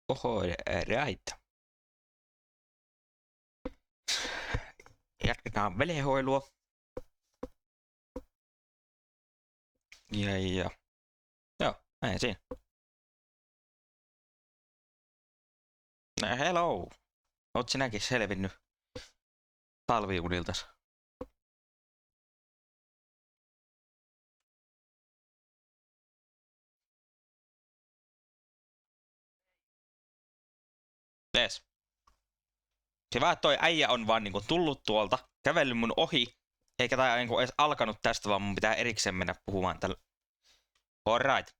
Oho, right. Jatketaan velhoilua. Ja. Joo, näin siinä. Hello. Oot sinäkin selvinnyt talviuniltas? Jees. Se vaan toi äijä on vaan niinku tullut tuolta, kävellyt mun ohi, eikä tää niinku edes alkanut tästä, vaan mun pitää erikseen mennä puhumaan tällä. Alright.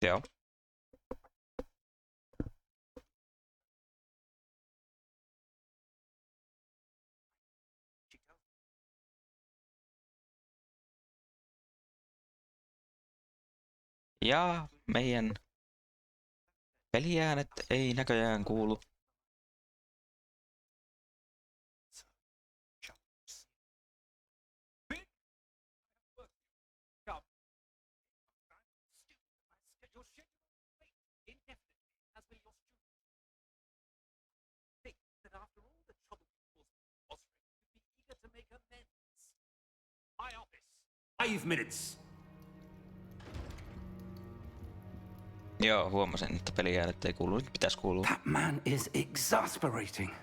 Joo. Ja meidän peliäänet ei näköjään kuulu. Five minutes. Joo, huomasin, että peliäänet ei kuulu. Nyt pitäisi kuulua. That man is exasperating.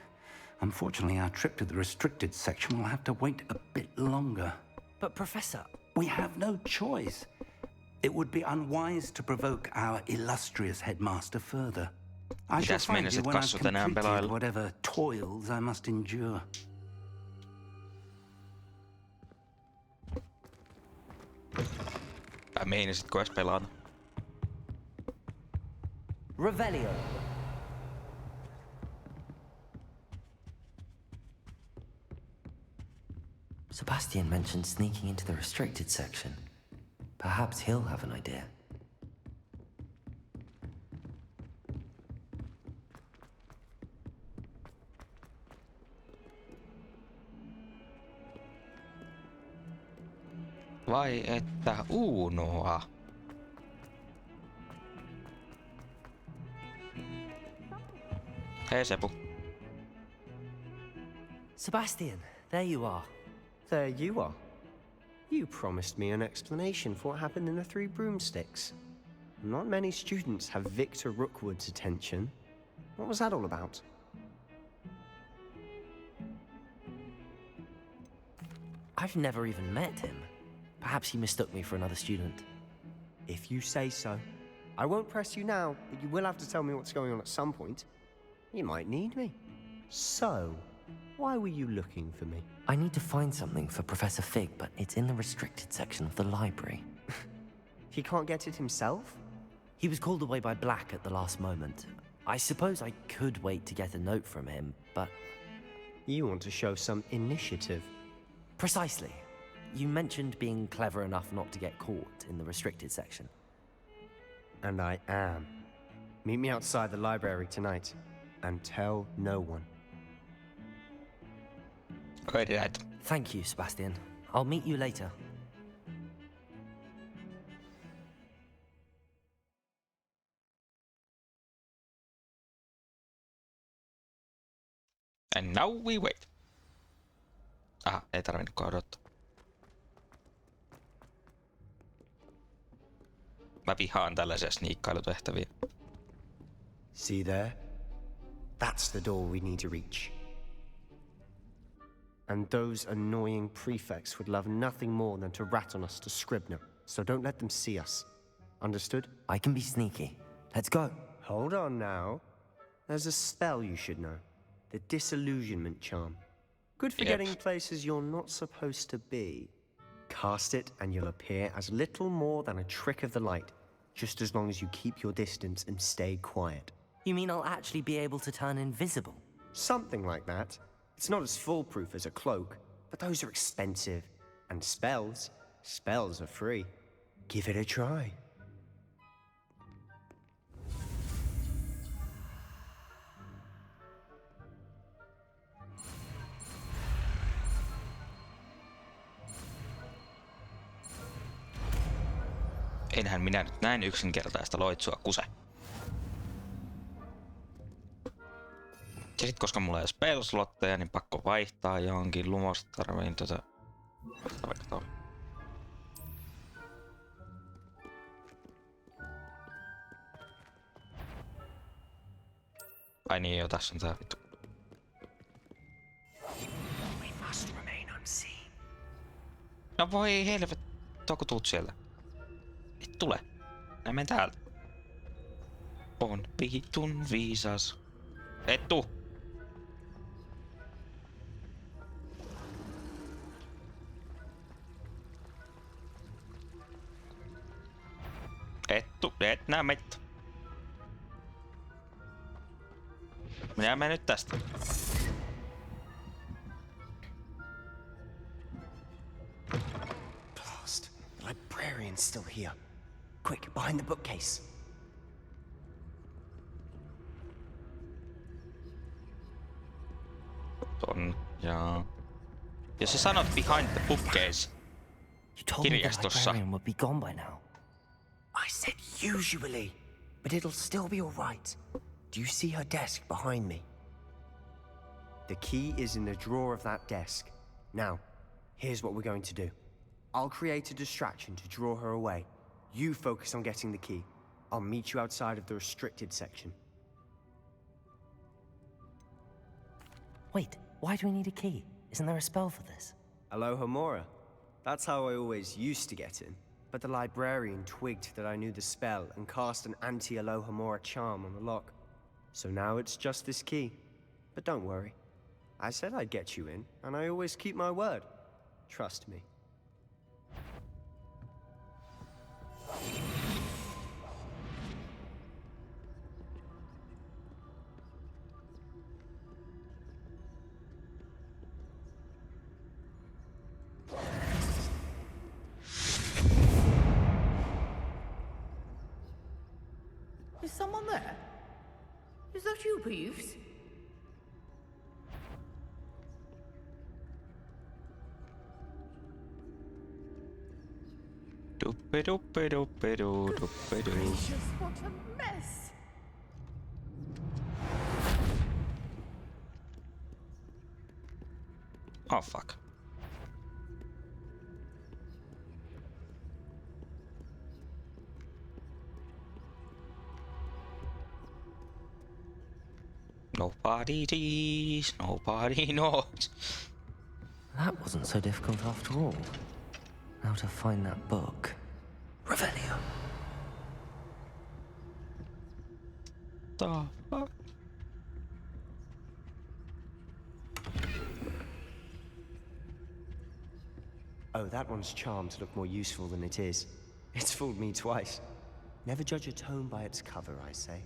Unfortunately, our trip to the restricted section will have to wait a bit longer. But Professor... We have no choice. It would be unwise to provoke our illustrious headmaster further. I shall find you when I've completed whatever toils I must endure. Meinasitko edes pelata? Velhoilua. Sebastian mentioned sneaking into the restricted section. Perhaps he'll have an idea. Vai että Unoa? Hei Sepu. Sebastian, there you are. There you are. You promised me an explanation for what happened in the Three Broomsticks. Not many students have Victor Rookwood's attention. What was that all about? I've never even met him. Perhaps he mistook me for another student. If you say so. I won't press you now, but you will have to tell me what's going on at some point. You might need me. So, why were you looking for me? I need to find something for Professor Fig, but it's in the restricted section of the library. He can't get it himself? He was called away by Black at the last moment. I suppose I could wait to get a note from him, but... You want to show some initiative. Precisely. You mentioned being clever enough not to get caught in the restricted section. And I am. Meet me outside the library tonight, and tell no one. Right. Thank you, Sebastian. I'll meet you later. And now we wait. Aha, ei tarvinnutkaan odottaa. Mä vihaan tällaisia sniikkailutehtäviä. See there? That's the door we need to reach. And those annoying prefects would love nothing more than to rat on us to Scribner, so don't let them see us. Understood? I can be sneaky. Let's go. Hold on now. There's a spell you should know. The Disillusionment Charm. Good for getting places you're not supposed to be. Cast it and you'll appear as little more than a trick of the light, just as long as you keep your distance and stay quiet. You mean I'll actually be able to turn invisible? Something like that. It's not as foolproof as a cloak, but those are expensive. And spells are free. Give it a try. Enhän minä nyt näin yksinkertaista loitsua kuse. Ja sit koska mulla ei ole spell-slotteja, niin pakko vaihtaa johonkin lumosta. Tarviin vaikka tuo. Ai niin joo, tässä on tää vittu. No voi helvet, tuoko tuut sieltä? Et tule. Nää menen täältä. On vitun viisas. Et tuu. Et nää meitä. Minä menen nyt tästä. Blast. The librarian's still here. Quick, behind the bookcase. Ton, jaa. Jos sä sanot behind the bookcase You told me the kirjastossa. librarian would be gone by now. I said usually, but it'll still be all right. Do you see her desk behind me? The key is in the drawer of that desk. Now, here's what we're going to do. I'll create a distraction to draw her away. You focus on getting the key. I'll meet you outside of the restricted section. Wait, why do we need a key? Isn't there a spell for this? Aloha Mora. That's how I always used to get in. But the librarian twigged that I knew the spell and cast an anti-Aloha Mora charm on the lock. So now it's just this key. But don't worry. I said I'd get you in, and I always keep my word. Trust me. Is someone there? Is that you, Peeves? Duppe-duppe-duppe-du. Gracious, what a mess! Oh fuck. Nobody sees, nobody knows. That wasn't so difficult after all. Now to find that book. Revelio. The fuck? Oh, that one's charmed to look more useful than it is. It's fooled me twice. Never judge a tome by its cover, I say.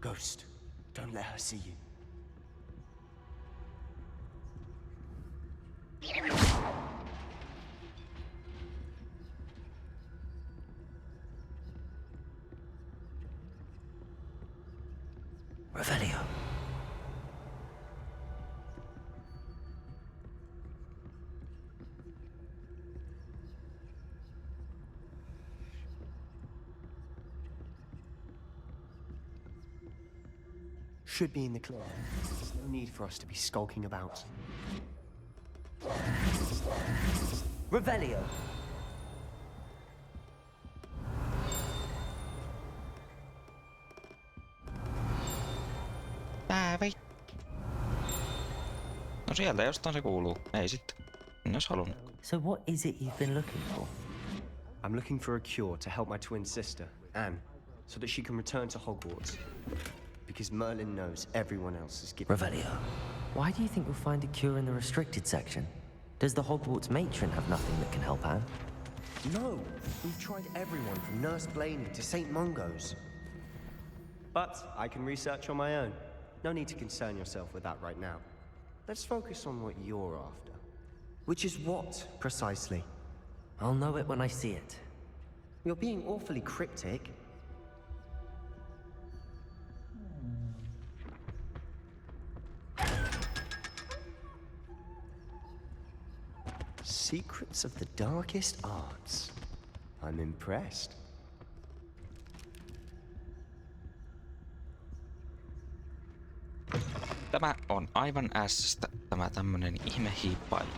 Ghost, don't let her see you. Revelio. Should be in the clear. There's no need for us to be skulking about. Revelio. No sieltä jostain se kuuluu. Ei sitten. En jos halunnut. So what is it you've been looking for? I'm looking for a cure to help my twin sister, Anne, so that she can return to Hogwarts. Because Merlin knows everyone else is giving. Revelio. Why do you think we'll find a cure in the restricted section? Does the Hogwarts matron have nothing that can help Anne? No! We've tried everyone from Nurse Blaney to St. Mungo's. But I can research on my own. No need to concern yourself with that right now. Let's focus on what you're after. Which is what, precisely? I'll know it when I see it. You're being awfully cryptic. secrets of the darkest arts. I'm impressed. Tämä on aivan ässistä, tämä tämmönen ihmehiippailu.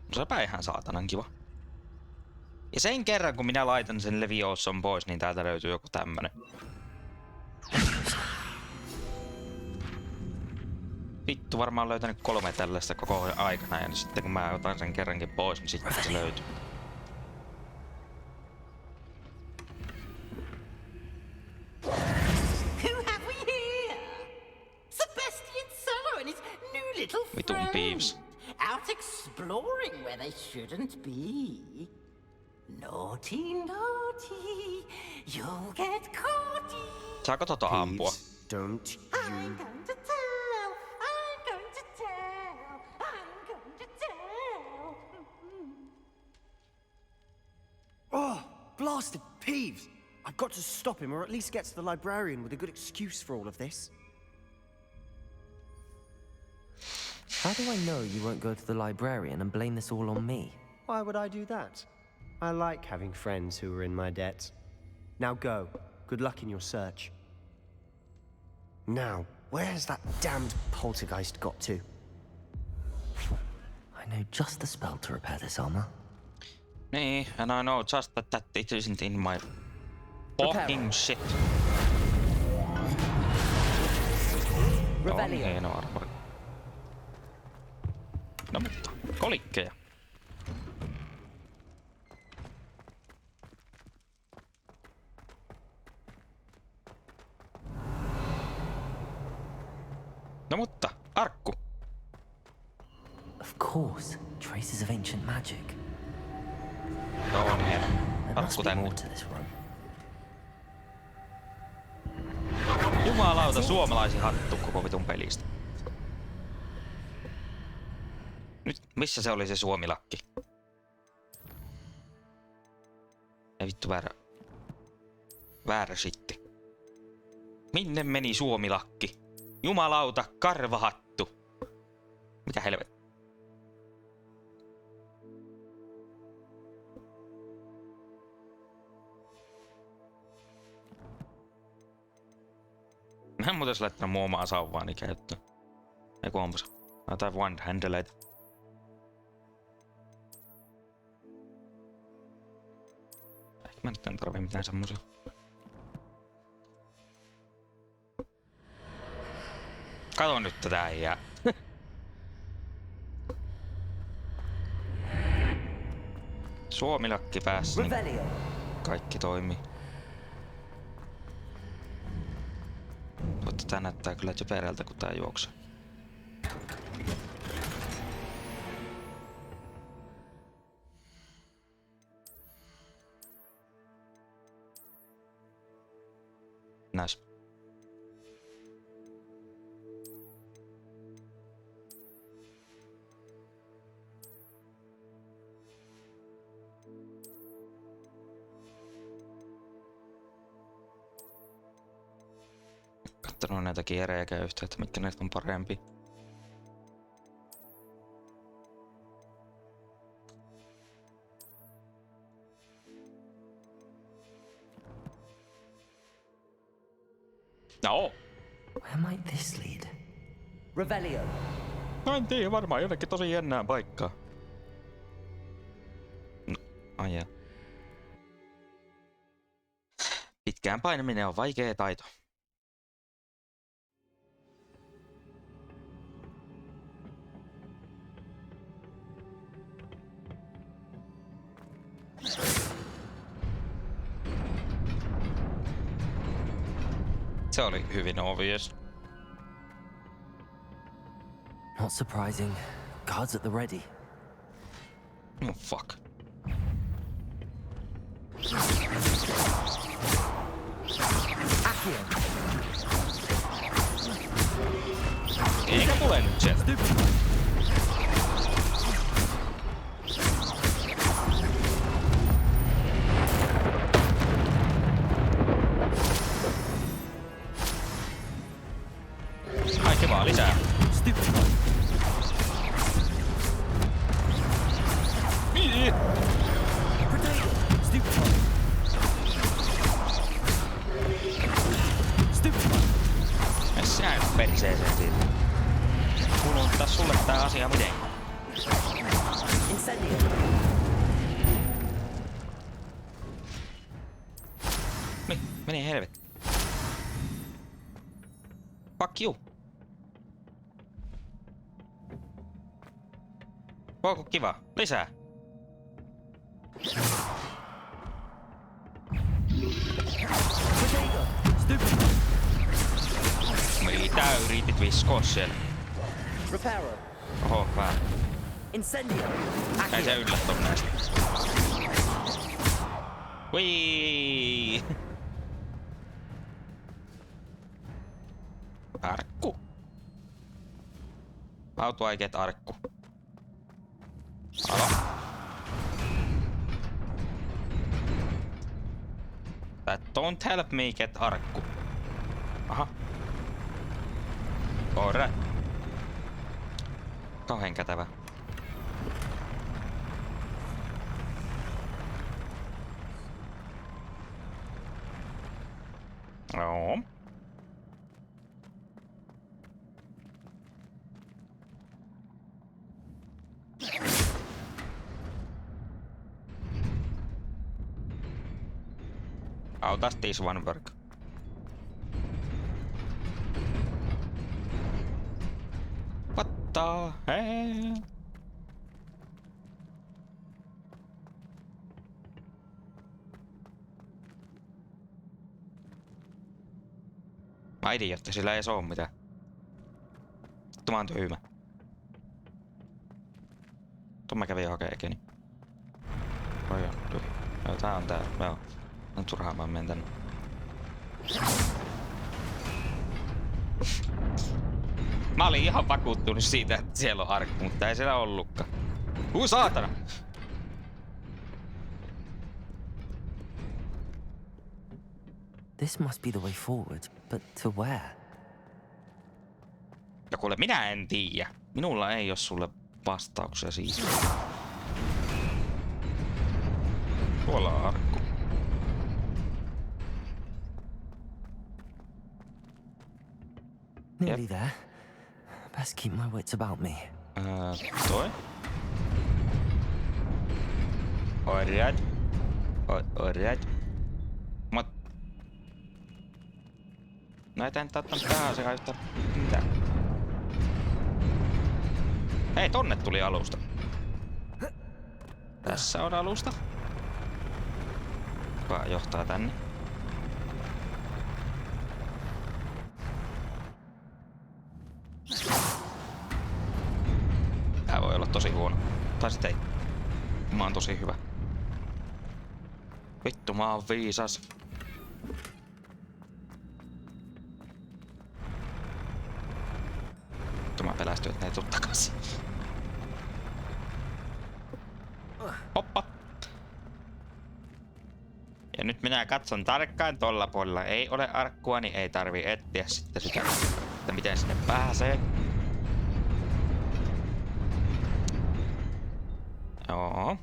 No sepä ihan saatanan kiva. Ja sen kerran kun minä laitan sen Levioson pois, niin täältä löytyy joku tämmönen. Vittu, varmaan löytänyt 3 tällaista koko aikana ja sitten kun mä otan sen kerrankin pois, niin sitten se löytyy. Vitun Peeves. Out exploring where they shouldn't be. Naughty, naughty, you'll get caughty. Saako tota ampua? Don't I'm going to tell, I'm going to tell, I'm going to tell. Oh, blasted Peeves! I've got to stop him, or at least get to the librarian with a good excuse for all of this. How do I know you won't go to the librarian and blame this all on me? Why would I do that? I like having friends who are in my debt. Now go. Good luck in your search. Now, where has that damned poltergeist got to? I know just the spell to repair this armor. Niin, and I know just that it isn't in my fucking shit. On hieno armori. No mutta, kolikkeja. No mutta, arkku. Of course, traces of ancient magic. No on hieno. There must Arkku be tänne. more to this room. Jumalauta, suomalaisin hattu koko vitun pelistä. Nyt, missä se oli se suomilakki? Ei vittu, väärä shitti. Minne meni suomilakki? Jumalauta, karvahattu. Mitä helvet? Mä en muuten laittanut mun omaa sauvaani käyttöön. Eiku onpas. Jotain one-handeleita. Ehkä mä nyt en tarvii mitään semmosia. Kato nyt tätä äijää. Suomilakki päässä, niin kaikki toimii. Mutta tää näyttää kyllä typerältä, kun tää juoksee. Nice. Kattonut näitä kierejäkään yhtä, että mitkä näistä on parempi. No. Where might this lead? Revelio. No en tiedä, varmaan jonnekin tosi jännää paikkaa. No, ai jaa. Pitkään painaminen on vaikea taito. Se oli hyvin obvious. Not surprising. Guards at the ready. Oh fuck. Accio. Eikä tule nyt sieltä. Kaikki vaan lisää. Miks sinä nyt perseeseen siitä? Kuuluttaa sulle tää asia miten? Incendio. Niin, meni helvetti. Fuck you. Voiko kiva? Lisää. Mitä yritit viskoa siellä? Reparo. Oho, vähän. Incendio. Ei se yllä ton näistä. Hui! Arkku. How do I get arkku? Alo. That don't help me get arkku. Aha. Alright. Kauhean kätevä. Joo. How does this one work? What the hell? Mä idiotti, sillä ei oo mitään. Mä oon tyhmä. Tuon mä kävin jo hakee ekeni. Oi on, tyhjä. Joo, tää on tää. Joo. On turhaa mä menen tänne. Mä olin ihan vakuuttunut siitä, että siellä on arkku, mutta ei siellä ollutkaan. Saatana! This must be the way forward, but to where? Ja kuule, minä en tiedä. Minulla ei oo sulle vastauksia siitä. Tuolla on arkku. Nearly there. Best keep my wits about me. Toi? Alright. Alright. Näitä en ottanut tähän asiaan yhtään mitään. Hei, tonne tuli alusta. Tässä on alusta. Kuka johtaa tänne? Tää voi olla tosi huono. Tai sit ei. Mä oon tosi hyvä. Vittu, mä oon viisas. Vittu, mä pelästyin, että ne ei tuu takaisin. Hoppa! Ja nyt minä katson tarkkaan tolla puolella. Ei ole arkkua, niin ei tarvii etsiä sitten sitä, että miten sinne pääsee. Joo.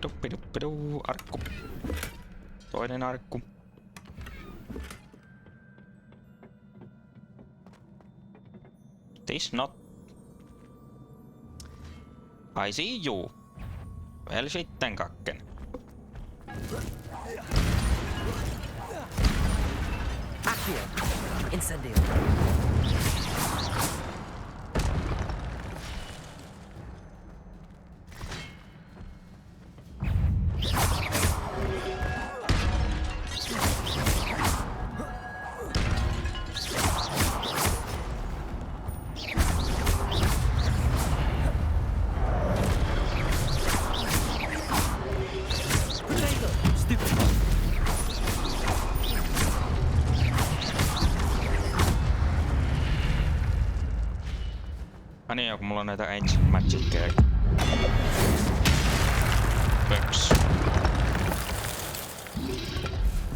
Duppidu, arkku. Toinen arkku. This not. I see you. Well sitten kakken. Accio. Incendio. Niin, kun mulla on näitä Ancient Magickeja. Pöks.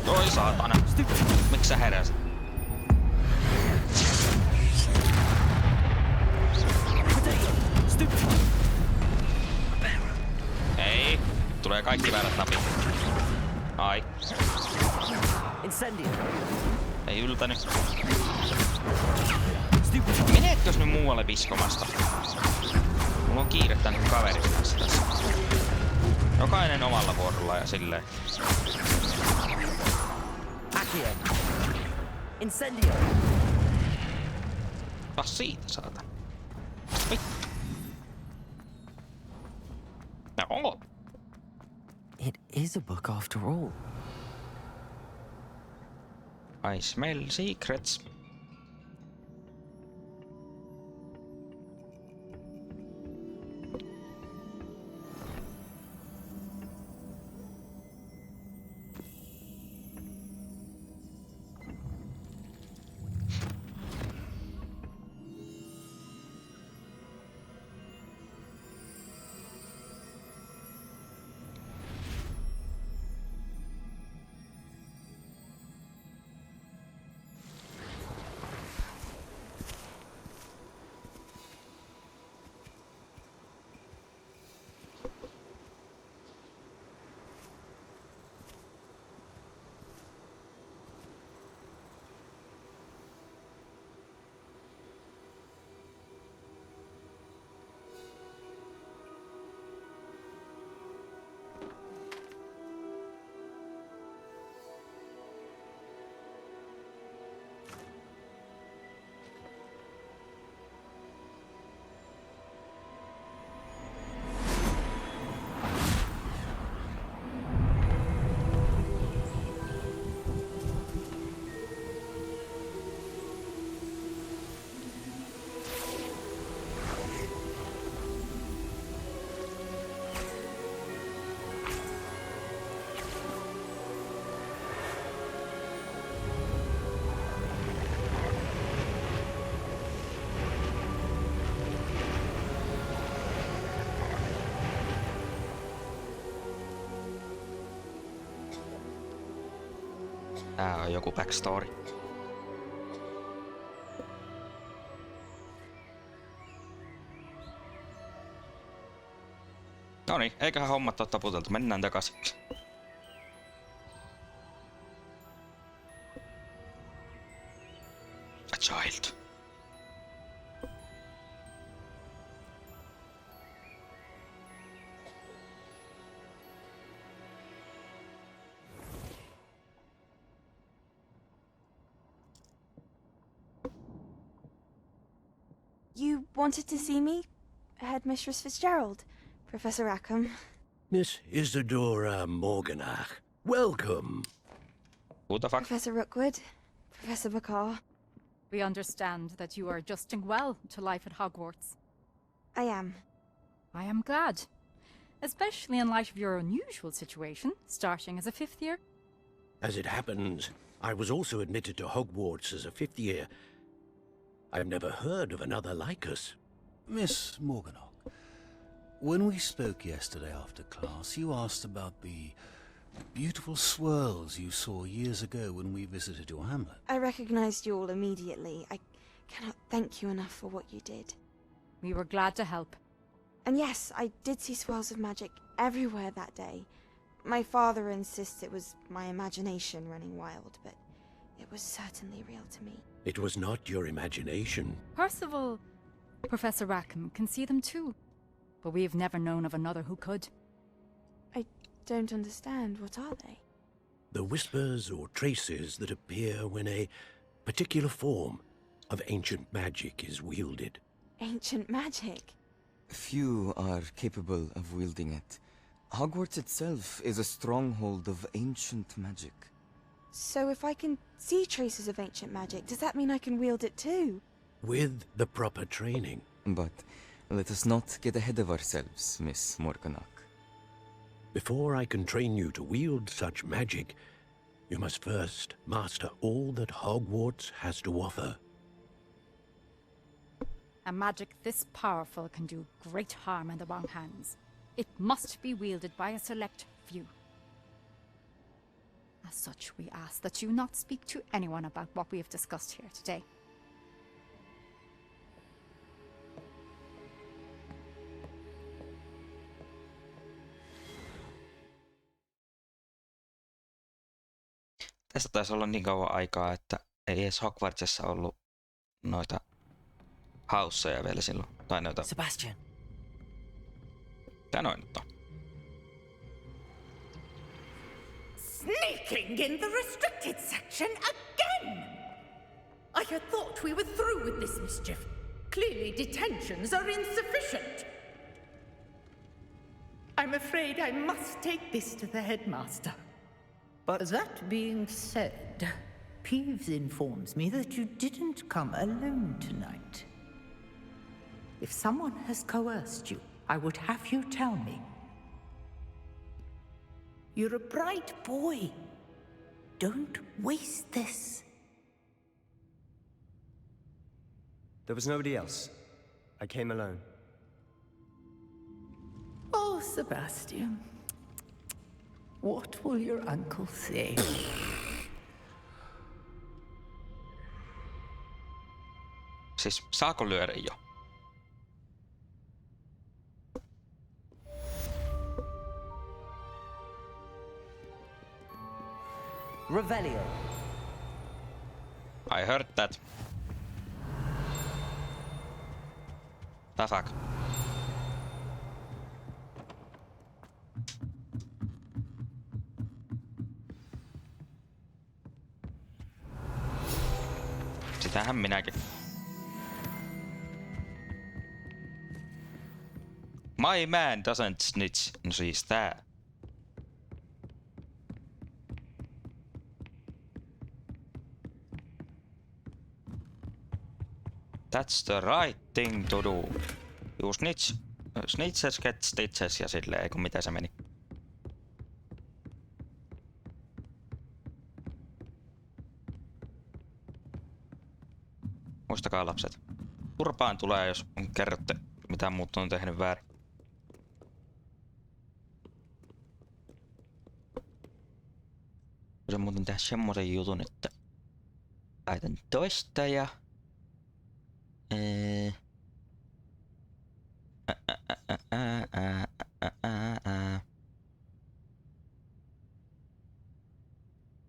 Oi saatana. Miks sä heräsit? Ei. Tulee kaikki väärät napit. Ai. Incendio. Ei yltänyt. Meneetkö nyt muualle viskomasta? Mulla on kiire tän kaverin kanssa tässä. Jokainen omalla vuorolla ja silleen. Accio. Incendio. Taas siitä, saatan. Oi. No. It is a book after all. I smell secrets. Tää on joku backstory. Noniin, eiköhän hommat oo taputeltu. Mennään takaisin. A child. You wanted to see me? Headmistress Fitzgerald? Professor Rackham? Miss Isadora Morganach, welcome. Who the fuck? Professor Rookwood? Professor Bakar? We understand that you are adjusting well to life at Hogwarts. I am. I am glad. Especially in light of your unusual situation, starting as a 5th year. As it happens, I was also admitted to Hogwarts as a 5th year. I've never heard of another like us. Miss Morganock, when we spoke yesterday after class, you asked about the beautiful swirls you saw years ago when we visited your hamlet. I recognized you all immediately. I cannot thank you enough for what you did. We were glad to help. And yes, I did see swirls of magic everywhere that day. My father insists it was my imagination running wild, but it was certainly real to me. It was not your imagination. Percival, Professor Rackham can see them too. But we have never known of another who could. I don't understand. What are they? The whispers or traces that appear when a particular form of ancient magic is wielded. Ancient magic? Few are capable of wielding it. Hogwarts itself is a stronghold of ancient magic. So if I can see traces of ancient magic, does that mean I can wield it too? With the proper training. But let us not get ahead of ourselves, Miss Morganock. Before I can train you to wield such magic, you must first master all that Hogwarts has to offer. A magic this powerful can do great harm in the wrong hands. It must be wielded by a select few. As such, we ask that you not speak to anyone about what we have discussed here today. Tästä taisi olla niin kauan aikaa, että ei edes Hogwartsissa ollut noita hausseja vielä silloin. Tai noita... Sebastian. Tää noin nyt on. Sneaking in the restricted section again! I had thought we were through with this mischief. Clearly detentions are insufficient. I'm afraid I must take this to the headmaster. But that being said, Peeves informs me that you didn't come alone tonight. If someone has coerced you, I would have you tell me. You're a bright boy. Don't waste this. There was nobody else. I came alone. Oh, Sebastian. What will your uncle say? Siis saako lyödä jo? Revelio. I heard that. The fuck? Sitähän minäkin. My man doesn't snitch. No siis tää. That's the right thing to do. You snitches get stitches ja silleen, eikö mitä se meni? Muistakaa lapset. Turpaan tulee, jos kerrotte mitä muut on tehnyt väärin. Voisin muuten tehdä semmosen jutun, että laitan toista ja...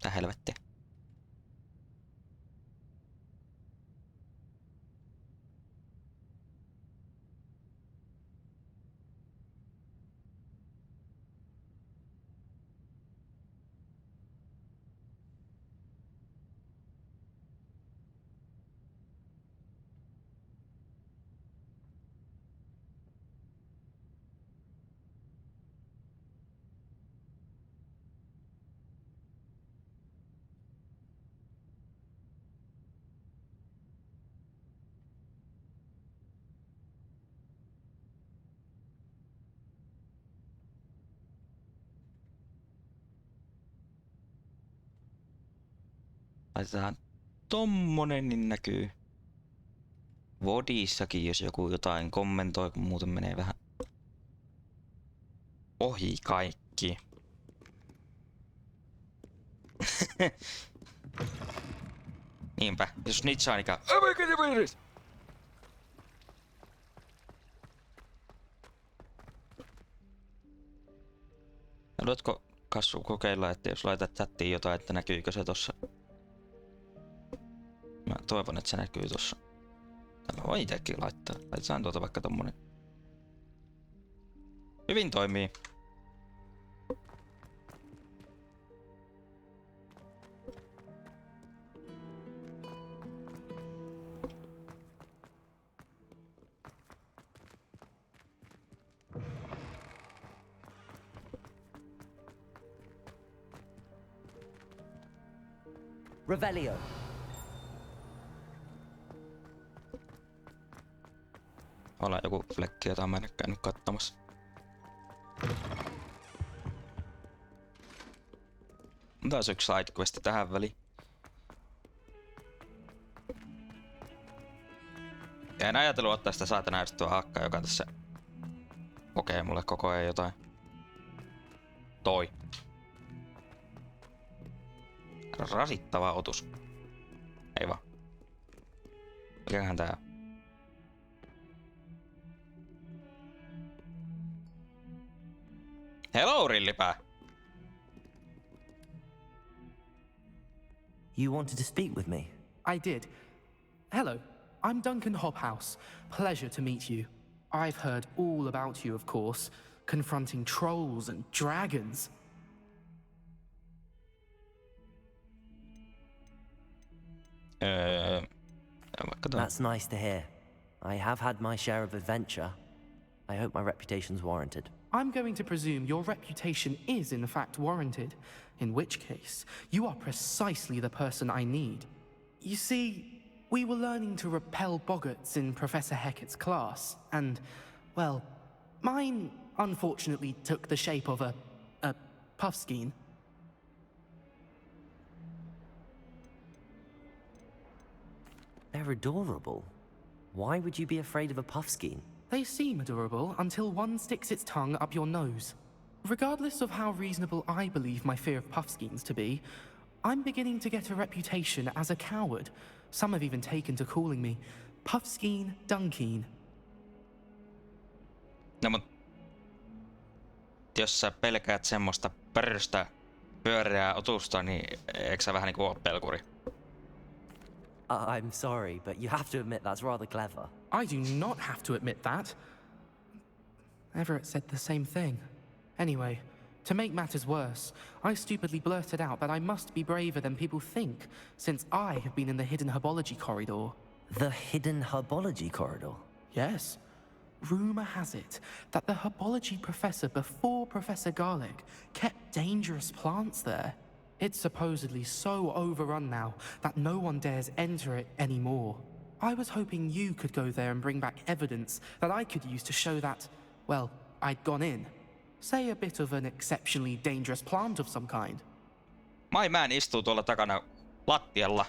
Tää helvettiä. Laitetaan tommonen, niin näkyy VODissakin, jos joku jotain kommentoi, kun muuten menee vähän ohi kaikki. Niinpä, jos snitchaa niinkään. Haluatko Kassu kokeilla, että jos laitat chattiin jotain, että näkyykö se tossa? Mä toivon, että se näkyy tossa. Tämä voi itekin laittaa. Laitetaan tuota vaikka tommonen. Hyvin toimii. Revelio. Ollaan joku flekki, jota mä en ole käynyt kattomassa. Taas yksi sidequesti tähän väliin. Ja en ajatellut ottaa sitä saatana ärsyttävää hakkaa, joka tässä kokee mulle koko ajan jotain. Toi. Rasittava otus. Ei vaan. Mikähän tää on? Hello, rillipää! You wanted to speak with me? I did. Hello, I'm Duncan Hobhouse. Pleasure to meet you. I've heard all about you, of course, confronting trolls and dragons. That's nice to hear. I have had my share of adventure. I hope my reputation's warranted. I'm going to presume your reputation is in fact warranted, in which case, you are precisely the person I need. You see, we were learning to repel boggarts in Professor Hecat's class, and, well, mine unfortunately took the shape of a puffskein. They're adorable. Why would you be afraid of a puffskein? They seem adorable until one sticks its tongue up your nose. Regardless of how reasonable I believe my fear of puffskeins to be, I'm beginning to get a reputation as a coward. Some have even taken to calling me Puffskein Dunkeen. No mut... Jos sä pelkäät semmoista pörröstä pyöreää otusta, niin eikö sä vähän niinku oo pelkuri? I'm sorry, but you have to admit that's rather clever. I do not have to admit that. Everett said the same thing. Anyway, to make matters worse, I stupidly blurted out that I must be braver than people think, since I have been in the hidden herbology corridor. The hidden herbology corridor? Yes. Rumor has it that the herbology professor before Professor Garlic kept dangerous plants there. It's supposedly so overrun now that no one dares enter it anymore. I was hoping you could go there and bring back evidence that I could use to show that, well, I'd gone in. Say a bit of an exceptionally dangerous plant of some kind. My man istuu tuolla takana lattialla,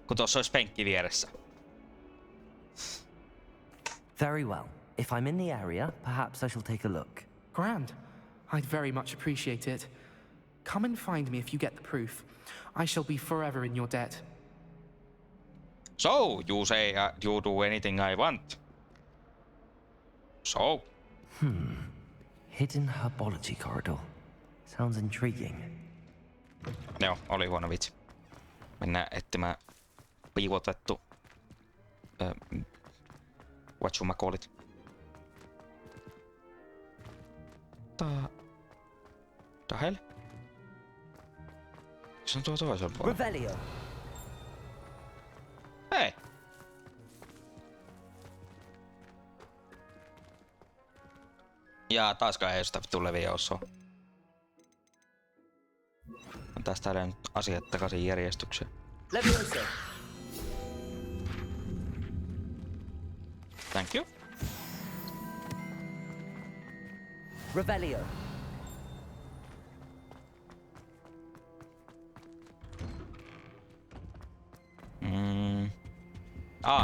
kun tuossa olisi penkki vieressä. Very well. If I'm in the area, perhaps I shall take a look. Grand. I'd very much appreciate it. Come and find me if you get the proof. I shall be forever in your debt. So, you say you do anything I want. So. Hidden herbology corridor. Sounds intriguing. Joo, oli huono vitsi. Mennään etsimään piivotettu... whatchamacallit. Hell? Se on tuo toisella puolella. Revelio. Hei! Ja taaskaan ei sitä vittu Leviosoa. Tästä nyt asiat takaisin järjestykseen. Levioso. Thank you. Revelio.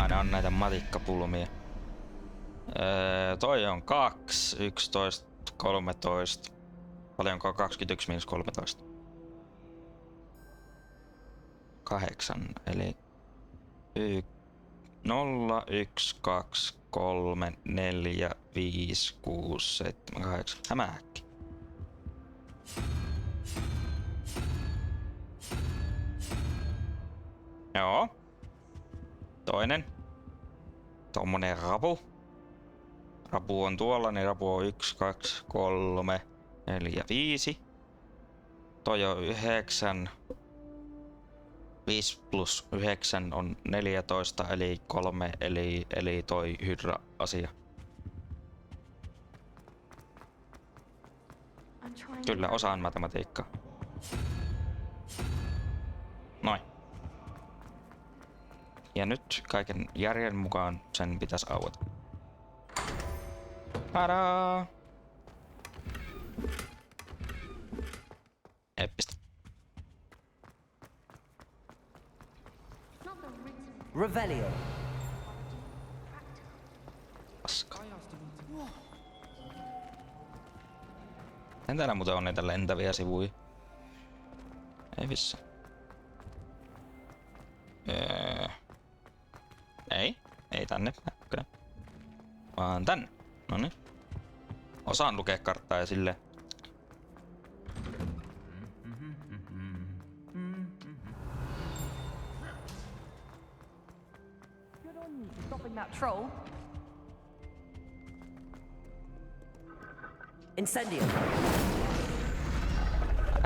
Ne on näitä matikkapulmia. Toi on 2, 11, 13. Paljonko 21 miinus 13? 8, eli 0, 1, 2, 3, 4, 5, 6, 7, 8. Hämähäkki. Joo. Toinen. Tommonen rapu. Rapu on tuolla, niin rapu on 1, 2, 3, 4, 5. Toi on 9. 5 plus 9 on 14, eli 3, eli toi hydra-asia. Kyllä, osaan matematiikkaa. Noin. Ja nyt kaiken järjen mukaan sen pitäisi aueta. Tadaa! Eeppistä. Revelio. Paska. En täällä muuten on näitä lentäviä sivuja. Ei vissi. Ei tänne näkköön. Vaan tänne. Noniin. Osaan lukea karttaa ja silleen. stopping that troll. Incendio.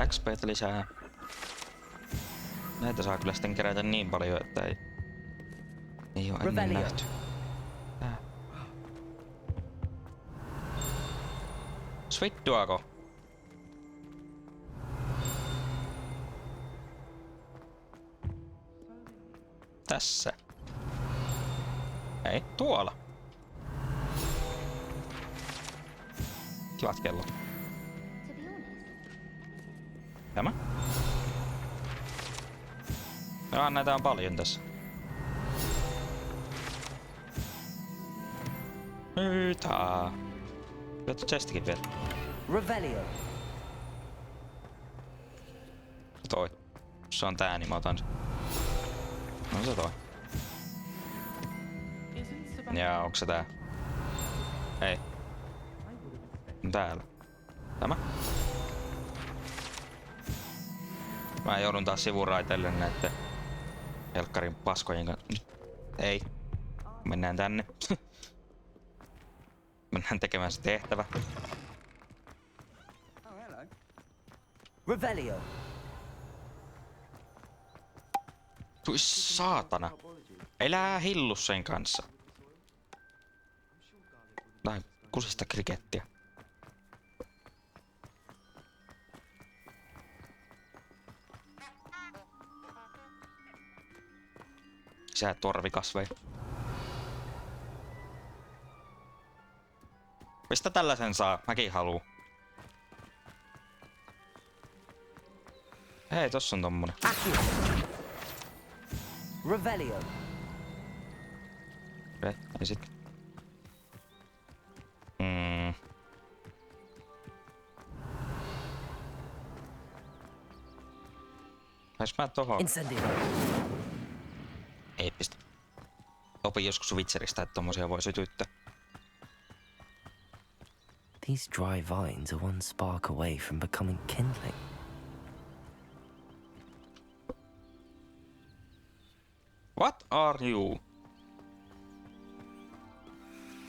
XP:tä lisää. Näitä saa kyllä sitten kerätä niin paljon, että ei oo ennen nähty. Svittuako? Tässä. Ei, tuolla. Kivat kellot. Tämä? No, näitä on paljon tässä. Mitä? Löytyy chestikin vielä. Revelio. Toi. Se on tää, niin mä otan sen. No se toi. Ja onko se tää? Ei. On täällä. Tämä? Mä joudun taas sivuraiteille näitten helkkarin paskojen kanssa. Ei. Mennään tänne. Mennään tekemään se tehtävä. Revelio. Tui saatana. Elää hillu sen kanssa. Lähden kusista krikettiä. Sää torvikasvei. Mistä tällaisen saa? Mäkin haluu. Hei, tossa on tommonen. Revelio. Okei, ja sit. Vais mä tohon? Incendio. Ei pistä. Opin joskus Witcheristä, että tommosia voi sytyttää. These dry vines are one spark away from becoming kindling. What are you?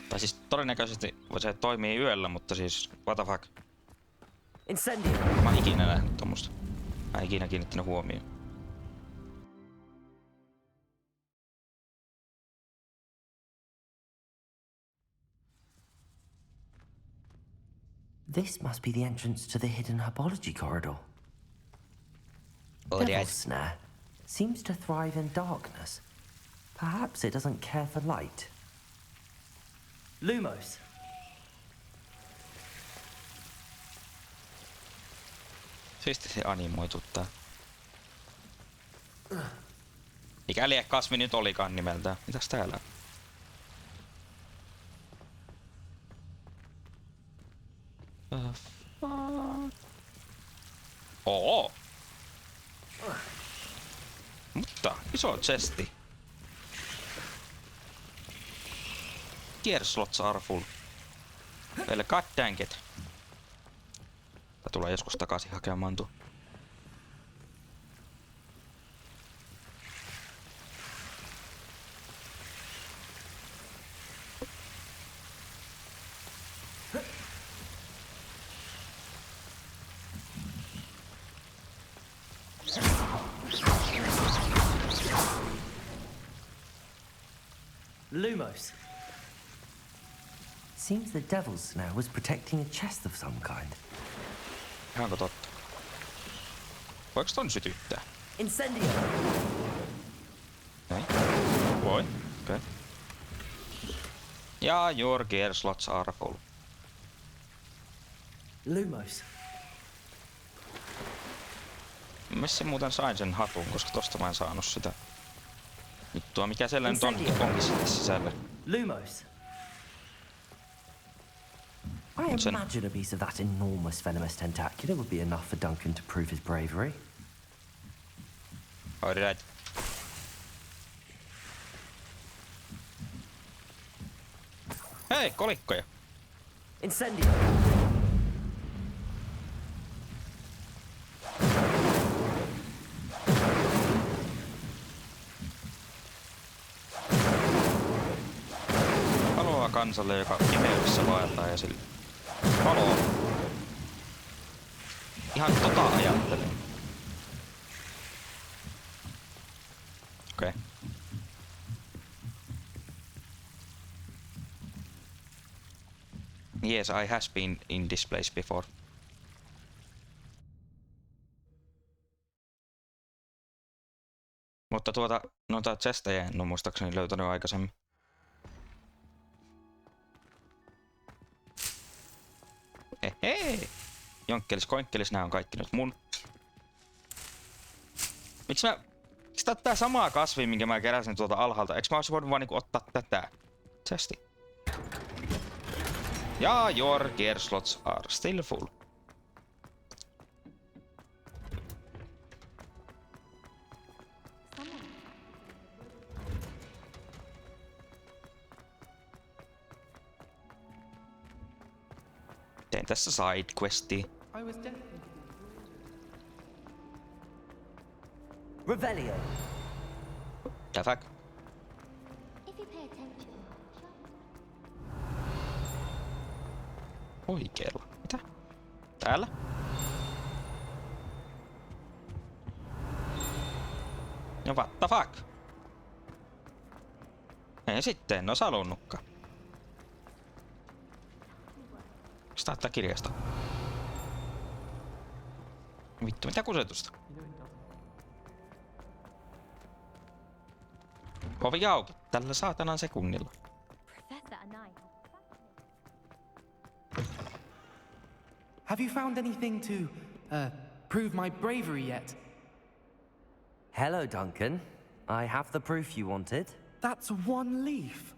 Tai siis todennäköisesti se toimii yöllä, mutta siis what the fuck? Incendio. Mä oon ikinä nähnyt tommosta. Mä en ikinä kiinnittänyt huomioon. This must be the entrance to the hidden herbology corridor. Devil's snare seems to thrive in darkness. Perhaps it doesn't care for light. Lumos. Siisti se animoitu tää. Mikä liian kasvi nyt olikaan nimeltään. Mitäs täällä on? Oo! Mutta iso chesti. Gear slots are full. Meille god dang it. Tää tulee joskus takaisin hakemaan tuo. Lumos. Seems the devil's snare was protecting a chest of some kind. Ihanko totta? Voiko ton sytyttää? Incendio. Ei. Voi. Okei. Okay. Ja your gear slots are full. Lumos. Missä muuten sain sen hatun, koska tosta mä en saanut sitä. Nyt tuo mikä siellä nyt onkin sitten sisällä. Lumos. I imagine a piece of that enormous venomous tentacular would be enough for Duncan to prove his bravery. Alright. Hei, kolikkoja. Incendio. kansalle, joka imeydessä vaeltaa ja sille. Valo. Ihan tota ajattelin. Okei. Okay. Yes, I has been in this place before. Mutta noita chestejä en oo muistaakseni löytänyt aikaisemmin. Hei! Jonkkelis, nää on kaikki nyt mun. Miksi tää on tää samaa kasvia, minkä mä keräsin tuolta alhaalta? Eiks mä ois voinut vaan niinku ottaa tätä? Chesti. Ja your gear slots are still full. Tein tässä side questia. Revelio. The fuck? Oikeella. Mitä? Täällä? No what the fuck? Ei sitten, en ois halunnutkaan. Mistä tää kirjasta? Vittu, mitä kusetusta? Ovi auki, tällä saatanan sekunnilla. Have you found anything to, prove my bravery yet? Hello, Duncan. I have the proof you wanted. That's one leaf.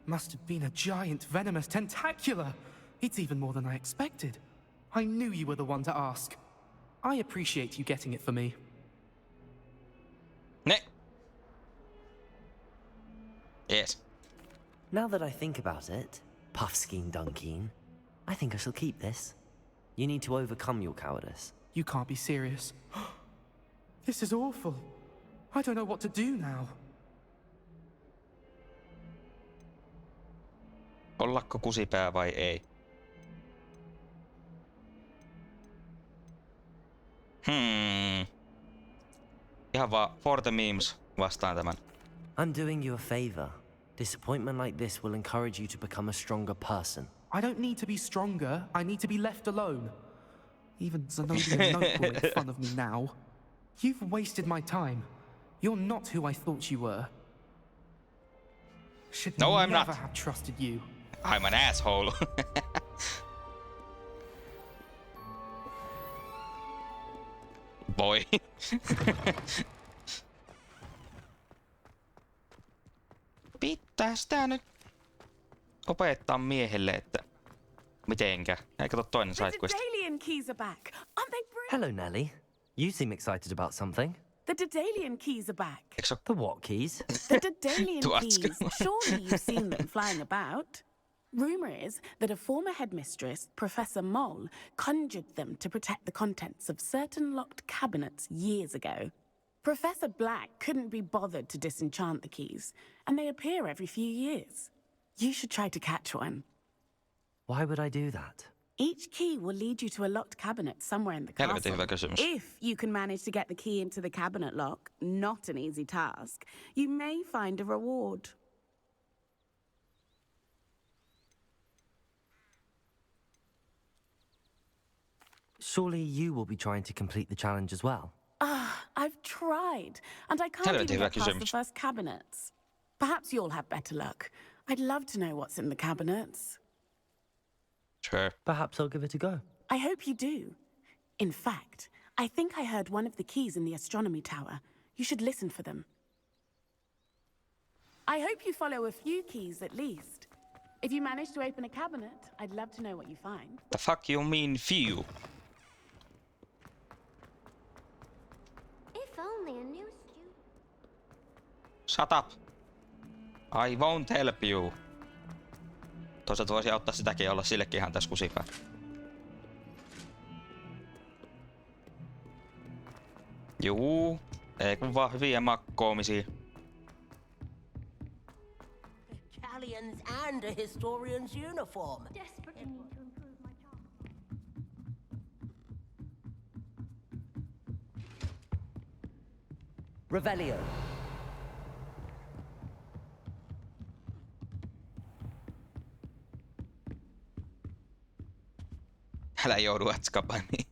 Must have been a giant venomous tentacula. It's even more than I expected. I knew you were the one to ask. I appreciate you getting it for me. Ne. Yes. Now that I think about it, Puffskein Dunkeen, I think I shall keep this. You need to overcome your cowardice. You can't be serious. This is awful. I don't know what to do now. Ollakko kusipää vai ei? Ihan vaan for the memes vastaan tämän. I'm doing you a favor. Disappointment like this will encourage you to become a stronger person. I don't need to be stronger. I need to be left alone. Even Zenobia Note will make fun of me now. You've wasted my time. You're not who I thought you were. Should I'm never not. have trusted you. I'm an asshole. Boy. Pitäis tää nyt opettaa miehelle, että mitenkä. Eikä tuo toinen side quest. Hello, Nelly. You seem excited about something. The Daedalian keys are back. The what keys? The Daedalian keys. Surely you've seen them flying about. Rumor is that a former headmistress, Professor Moll, conjured them to protect the contents of certain locked cabinets years ago. Professor Black couldn't be bothered to disenchant the keys, and they appear every few years. You should try to catch one. Why would I do that? Each key will lead you to a locked cabinet somewhere in the castle. If you can manage to get the key into the cabinet lock, not an easy task, you may find a reward. Surely you will be trying to complete the challenge as well. I've tried, and I can't even get past the first cabinets. Perhaps you'll have better luck. I'd love to know what's in the cabinets. Sure. Perhaps I'll give it a go. I hope you do. In fact, I think I heard one of the keys in the astronomy tower. You should listen for them. I hope you follow a few keys at least. If you manage to open a cabinet, I'd love to know what you find. The fuck you mean few? If only a new student. Shut up. I won't help you. Toisaalta voisi auttaa sitäkin ja olla sillekin ihan tässä kusipää. Juu, ei kun vaan hyviä makkoomisia. Galleons and a historian's uniform. Desperately need to improve my job. Revelio. Älä joudu Azkabaniin.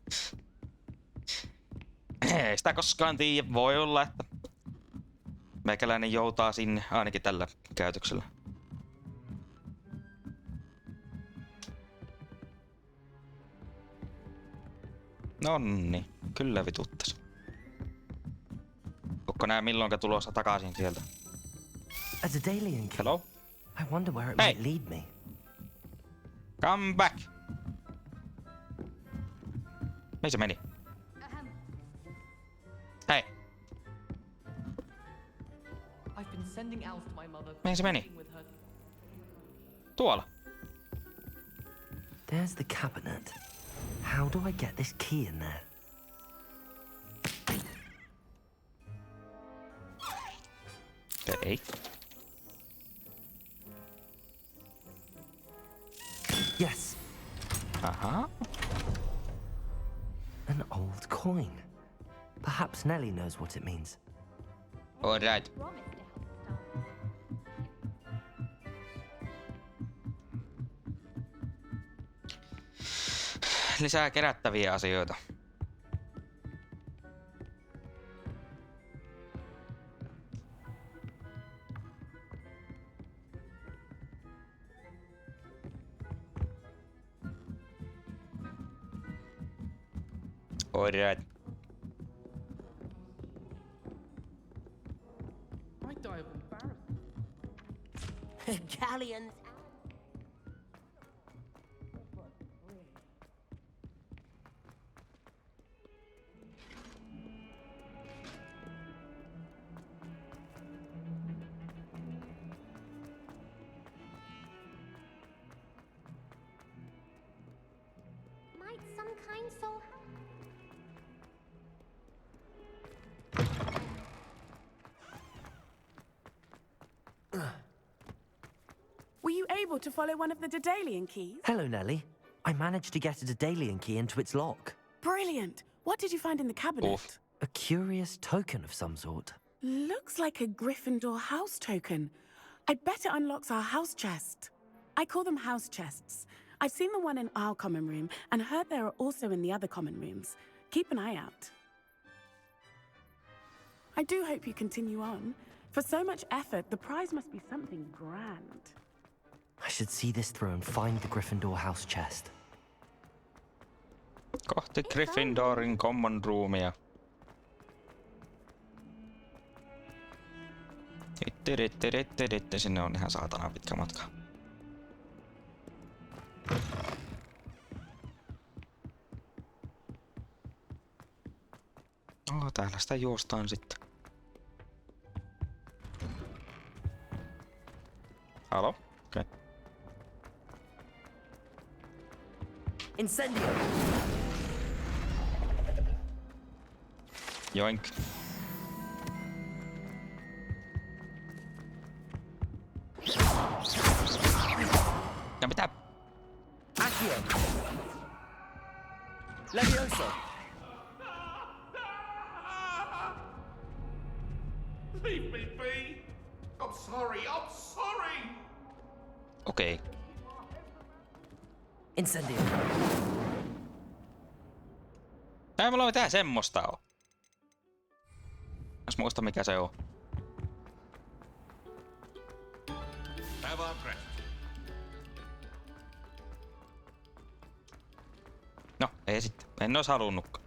Ei sitä koskaan tiedä. Voi olla, että meikäläinen joutaa sinne ainakin tällä käytöksellä. Nonni, kyllä vituttas. Onko nää milloinka tulossa takaisin sieltä? A Daedalian key. Hello? I wonder where it Hey. might lead me. Come back! Mihin se meni? Hei! I've been sending owls to my mother. Mihin se meni? With her. Tuolla. There's the cabinet. How do I get this key in there? Ei. Yes. Aha. An old coin. Perhaps Nellie knows what it means. All right. Lisää kerättäviä asioita. All right. I die of embarrassment. Galleons. Might some kind soul help? Were you able to follow one of the Daedalian keys? Hello, Nellie. I managed to get a Daedalian key into its lock. Brilliant. What did you find in the cabinet? Oof. A curious token of some sort. Looks like a Gryffindor house token. I bet it unlocks our house chest. I call them house chests. I've seen the one in our common room and heard there are also in the other common rooms. Keep an eye out. I do hope you continue on. For so much effort, the prize must be something grand. I should see this through and find the Gryffindor house chest. Kohti Gryffindorin common roomia. Sinne on ihan saatana pitkä matka. Oh, täällä sitä juostaan sitten. Halo? Okei. Okay. Incendio! Joink. Ja mitä? Accio! Levioso! Leave me be! I'm sorry, I'm sorry! Okei. Okay. Incendio! Ei mulla mitään semmoista oo. Jos muista mikä se on. Have our breath. No, ei sitten. En ois halunnutkaan.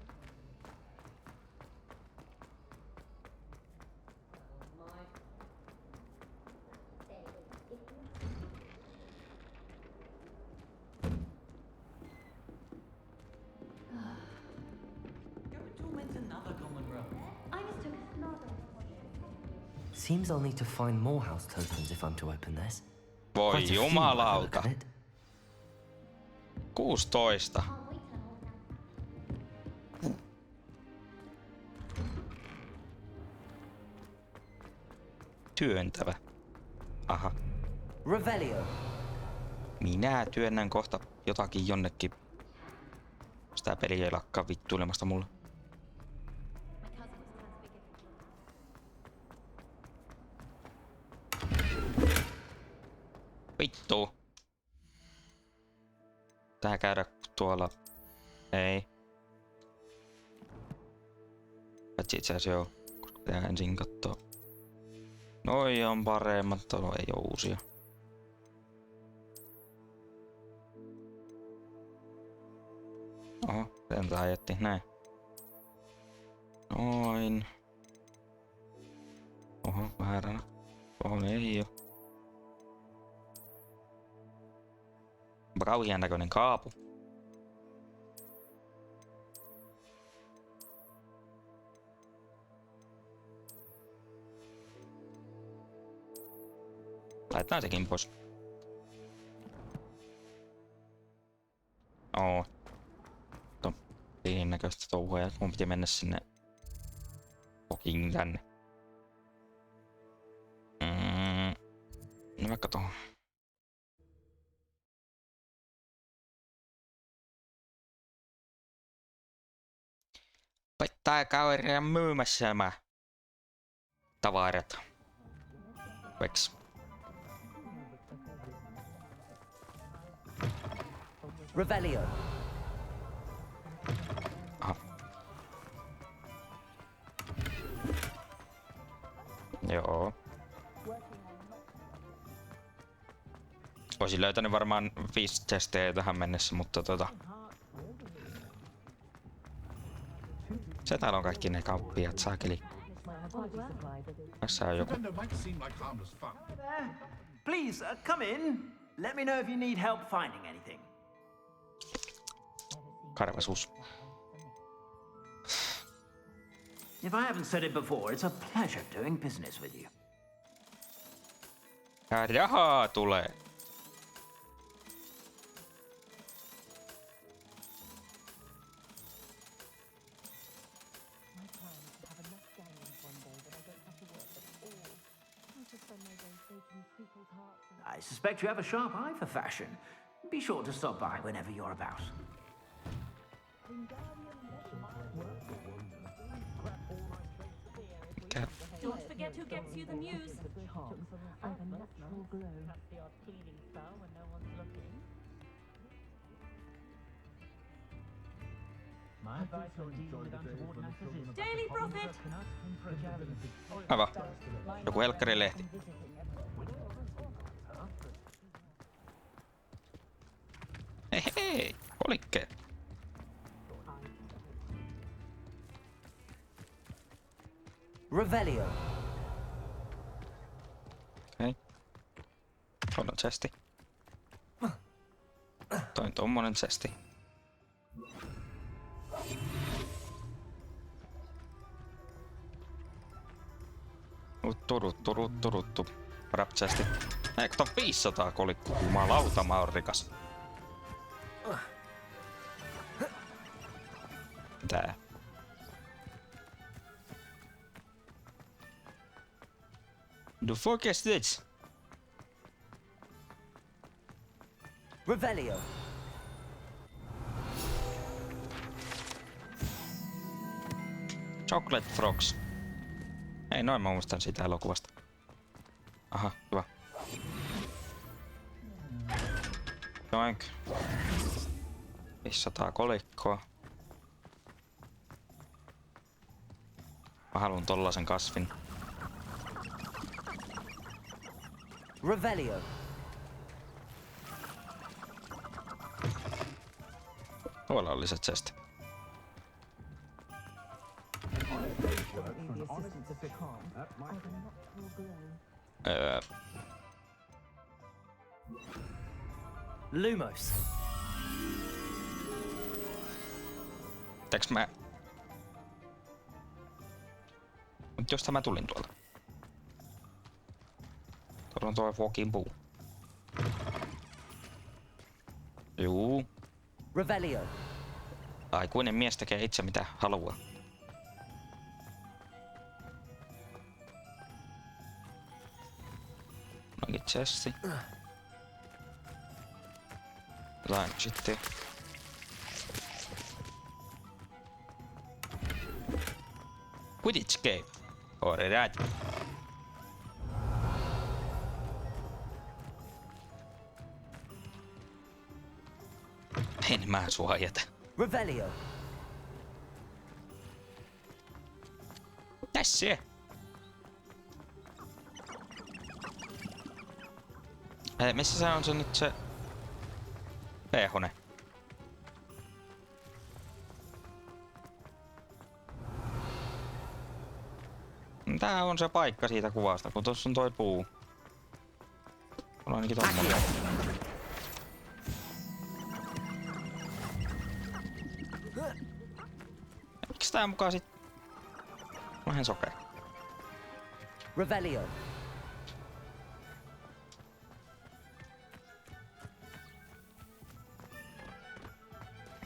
Seems I'll need to find more house tokens if I'm to open this. Voi Quite a few by the look jumalauta. of it. 16. Työntävä. Aha. Revelio. Minä työnnän kohta jotakin jonnekin. Sitä peliä ei lakkaa vittuilemasta mulle. Vittu. Tää käydä tuolla. Ei. Paitsi itse asiassa joo. Koska pitää ensin kattoo. Noi on paremmat, tuolla ei oo uusia. Oho, sen tää jätti näin. Noin. Oho, vääränä. Oho, ei oo. Onpa kauhean näköinen kaapu. Laitetaan sekin pois. Oo. Niin näköistä touhua ja mun piti mennä sinne tänne. No vaikka tohon. Tää kaveri on myymässä nämä tavarat. Veks. Revelio. Aha. Joo. Olisin löytänyt varmaan 5 testejä tähän mennessä, mutta se täällä on kaikki ne kauppiat, saakeli. Tässä on joku. Please, come in. Let me know if you need help finding anything. Karvasus. If I haven't said it before, it's a pleasure doing business with you. Ja rahaa tulee. I suspect you have a sharp eye for fashion. Be sure to stop by whenever you're about. Mikä? Don't forget who gets you the news. Daily Prophet. Aivan. Joku helkkarilehti. Hei, olikke? Revelio. Okei. Tuolla on chesti. Toi on tommonen chesti. Turuttu. Rap chesti. Eikö ton 500 kolikko? Jumalauta, mä oon rikas. Tää. The fuck is this? Revelio. Chocolate Frogs. Ei, noin mä muistan siitä elokuvasta. Aha, hyvä. Joink. 500 kolikkoa. Mä haluun tollasen kasvin. Revelio. Tuolla on lisät chesti. Lumos. Teks mä... Mut josta mä tulin tuolta? Tuolla on tuo fucking puu. Juu. Revelio. Aikuinen mies tekee itse mitä haluaa. Chesti. Jotain shittiä. Quidditch game. Alright. En mä sua jätä. Revelio. Tässä. Missä se on se nyt se P-hone? Tää on se paikka siitä kuvasta, kun tossa on toi puu. On ainakin tommonen. Miks tää mukaan sit? Vähän sokea. Revelio.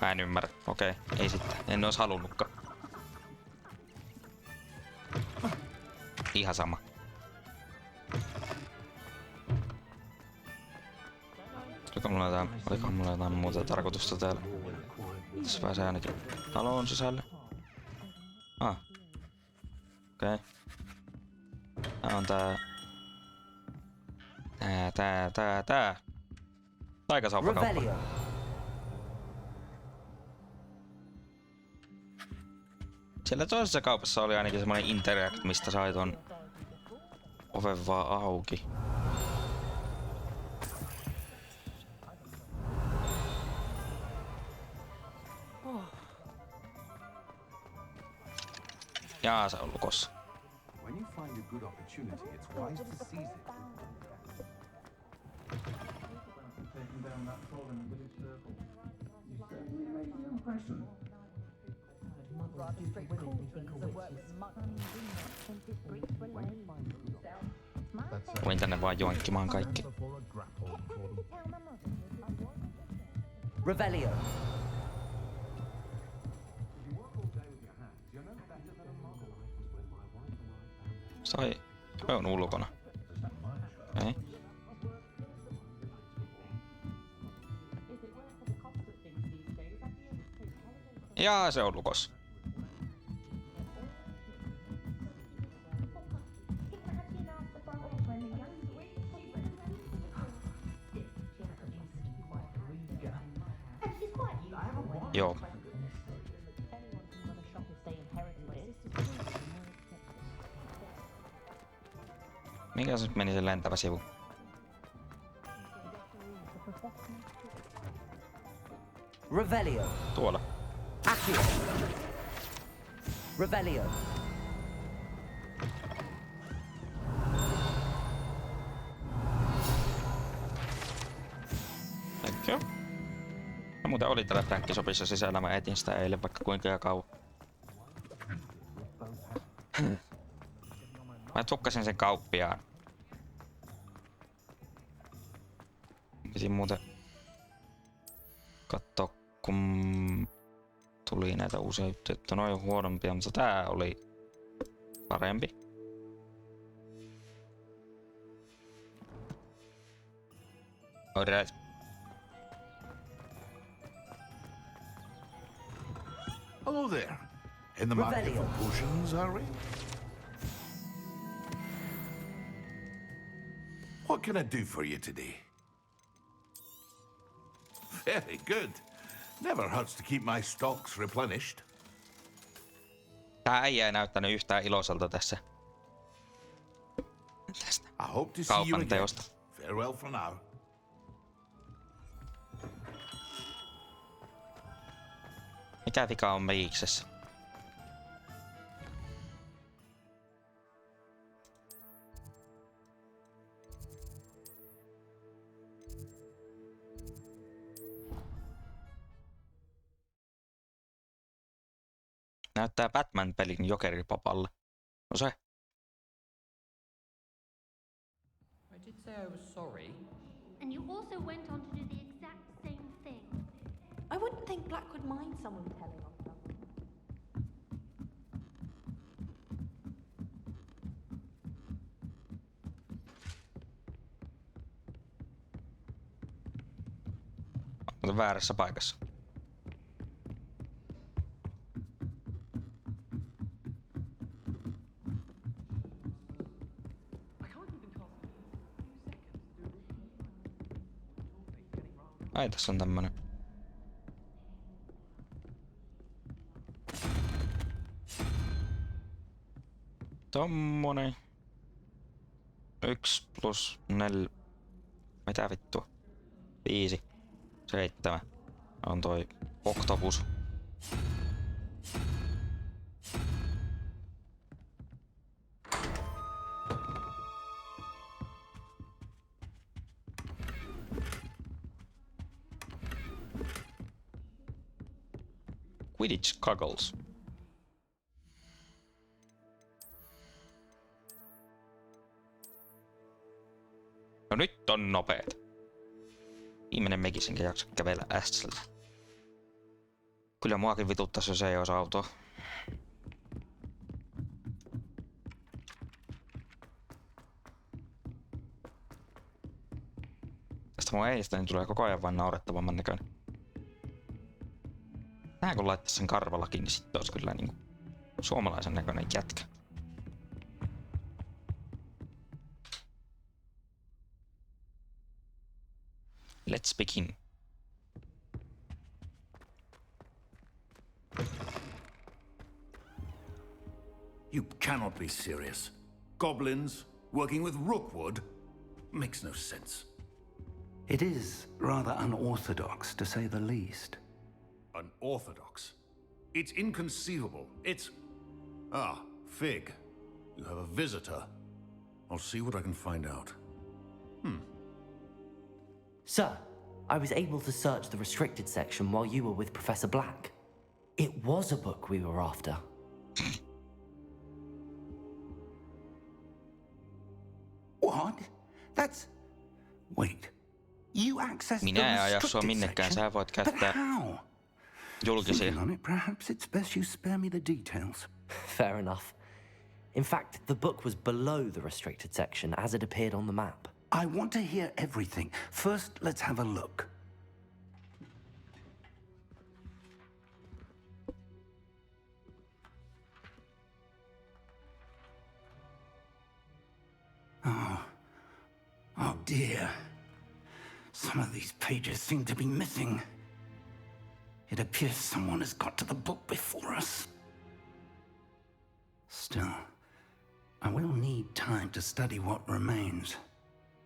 Mä en ymmärrä. Okei, ei sitten. En ois halunnutkaan. Ihan sama. Olikohan mulla jotain muuta tarkoitusta täällä? Tässä pääsee ainakin taloon sisälle. Ah. Okei. Tää on tää. Tää. Taikasaupakauppa. Siellä toisessa kaupassa oli ainakin semmonen interact, mistä sai ton oven vaan auki. Jaa, se on lukossa. Voin tänne vaan joinkkimaan kaikki. Revelio. Toi on ulkona. Okei. Jaa, se on lukossa. Joo. Mikä se nyt meni se lentävä sivu? Revelio. Tuolla. Accio. Revelio. Thank you. No muuten oli täällä Frankkisopissa sisällä, mä etin sitä eilen vaikka kuinka kauan. Mä tukkasin sen kauppiaan. Piti muuten kattoo, kun tuli näitä uusia juttuja, että noin huonompia, mutta tää oli parempi. Alright. Hello there. In the market for potions, are we? What can I do for you today? Very good. Never hurts to keep my stocks replenished. Tää äijä ei näyttänyt yhtään iloiselta tässä. Tästä I hope to see you kaupan again. teosta. Farewell for now. Mikä vika on meiksessä? Näyttää Batman-pelin jokeripapalle. No se. I did say I was sorry. And you also went on to do the exact same thing. I wouldn't think Black would mind someone telling on them. Mutta väärässä paikassa. Ai, tässä on tämmönen. Tommonen. 1 plus 4. Mitä vittua? 5. 7. On toi oktopus. Quidditch goggles. No nyt on nopeet. Viimeinen mekisenkä jakso kävellä ästellä. Kyllä muakin vituttais, jos ei ois autoa. Tästä mun eistäni tulee koko ajan vain naurettavamman näköinen. Tää kun laittais sen karvalakin, niin sit ois kyllä niinku suomalaisen näköinen jätkä. Let's begin. You cannot be serious. Goblins working with Rookwood? Makes no sense. It is rather unorthodox, to say the least. Unorthodox? It's inconceivable. It's... Ah, Fig. You have a visitor. I'll see what I can find out. Sir, I was able to search the restricted section while you were with Professor Black. It was a book we were after. What? That's... Wait. You access the Minä en aja sua restricted minnekään, section? sä voit But käyttää how? julkisia. Thinking on it, perhaps it's best you spare me the details. Fair enough. In fact, the book was below the restricted section as it appeared on the map. I want to hear everything. First, let's have a look. Oh dear. Some of these pages seem to be missing. It appears someone has got to the book before us. Still, I will need time to study what remains.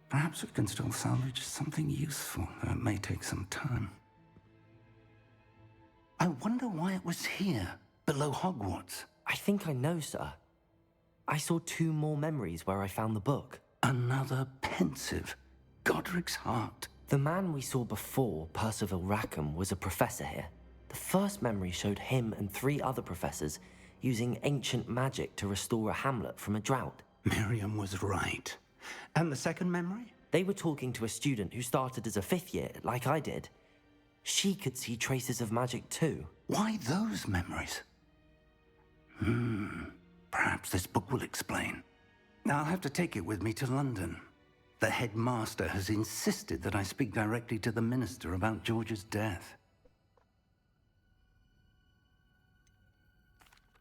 Perhaps we can still salvage something useful, though it may take some time. I wonder why it was here, below Hogwarts. I think I know, sir. I saw 2 more memories where I found the book. Another pensive. Godric's heart. The man we saw before, Percival Rackham, was a professor here. The first memory showed him and 3 other professors using ancient magic to restore a hamlet from a drought. Miriam was right. And the second memory? They were talking to a student who started as a 5th year, like I did. She could see traces of magic too. Why those memories? Perhaps this book will explain. I'll have to take it with me to London. The headmaster has insisted that I speak directly to the minister about George's death.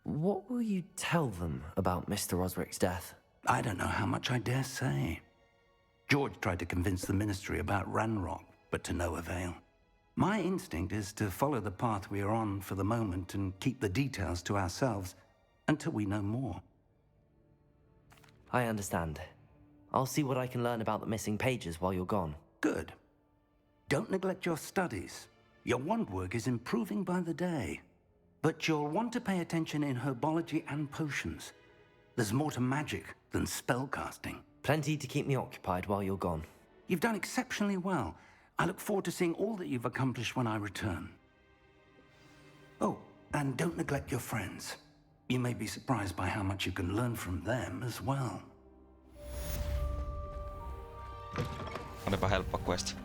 What will you tell them about Mr. Osric's death? I don't know how much I dare say. George tried to convince the ministry about Ranrock, but to no avail. My instinct is to follow the path we are on for the moment and keep the details to ourselves until we know more. I understand. I'll see what I can learn about the missing pages while you're gone. Good. Don't neglect your studies. Your wand work is improving by the day. But you'll want to pay attention in herbology and potions. There's more to magic than spellcasting. Plenty to keep me occupied while you're gone. You've done exceptionally well. I look forward to seeing all that you've accomplished when I return. Oh, and don't neglect your friends. You may be surprised by how much you can learn from them as well. Olipa helppo quest.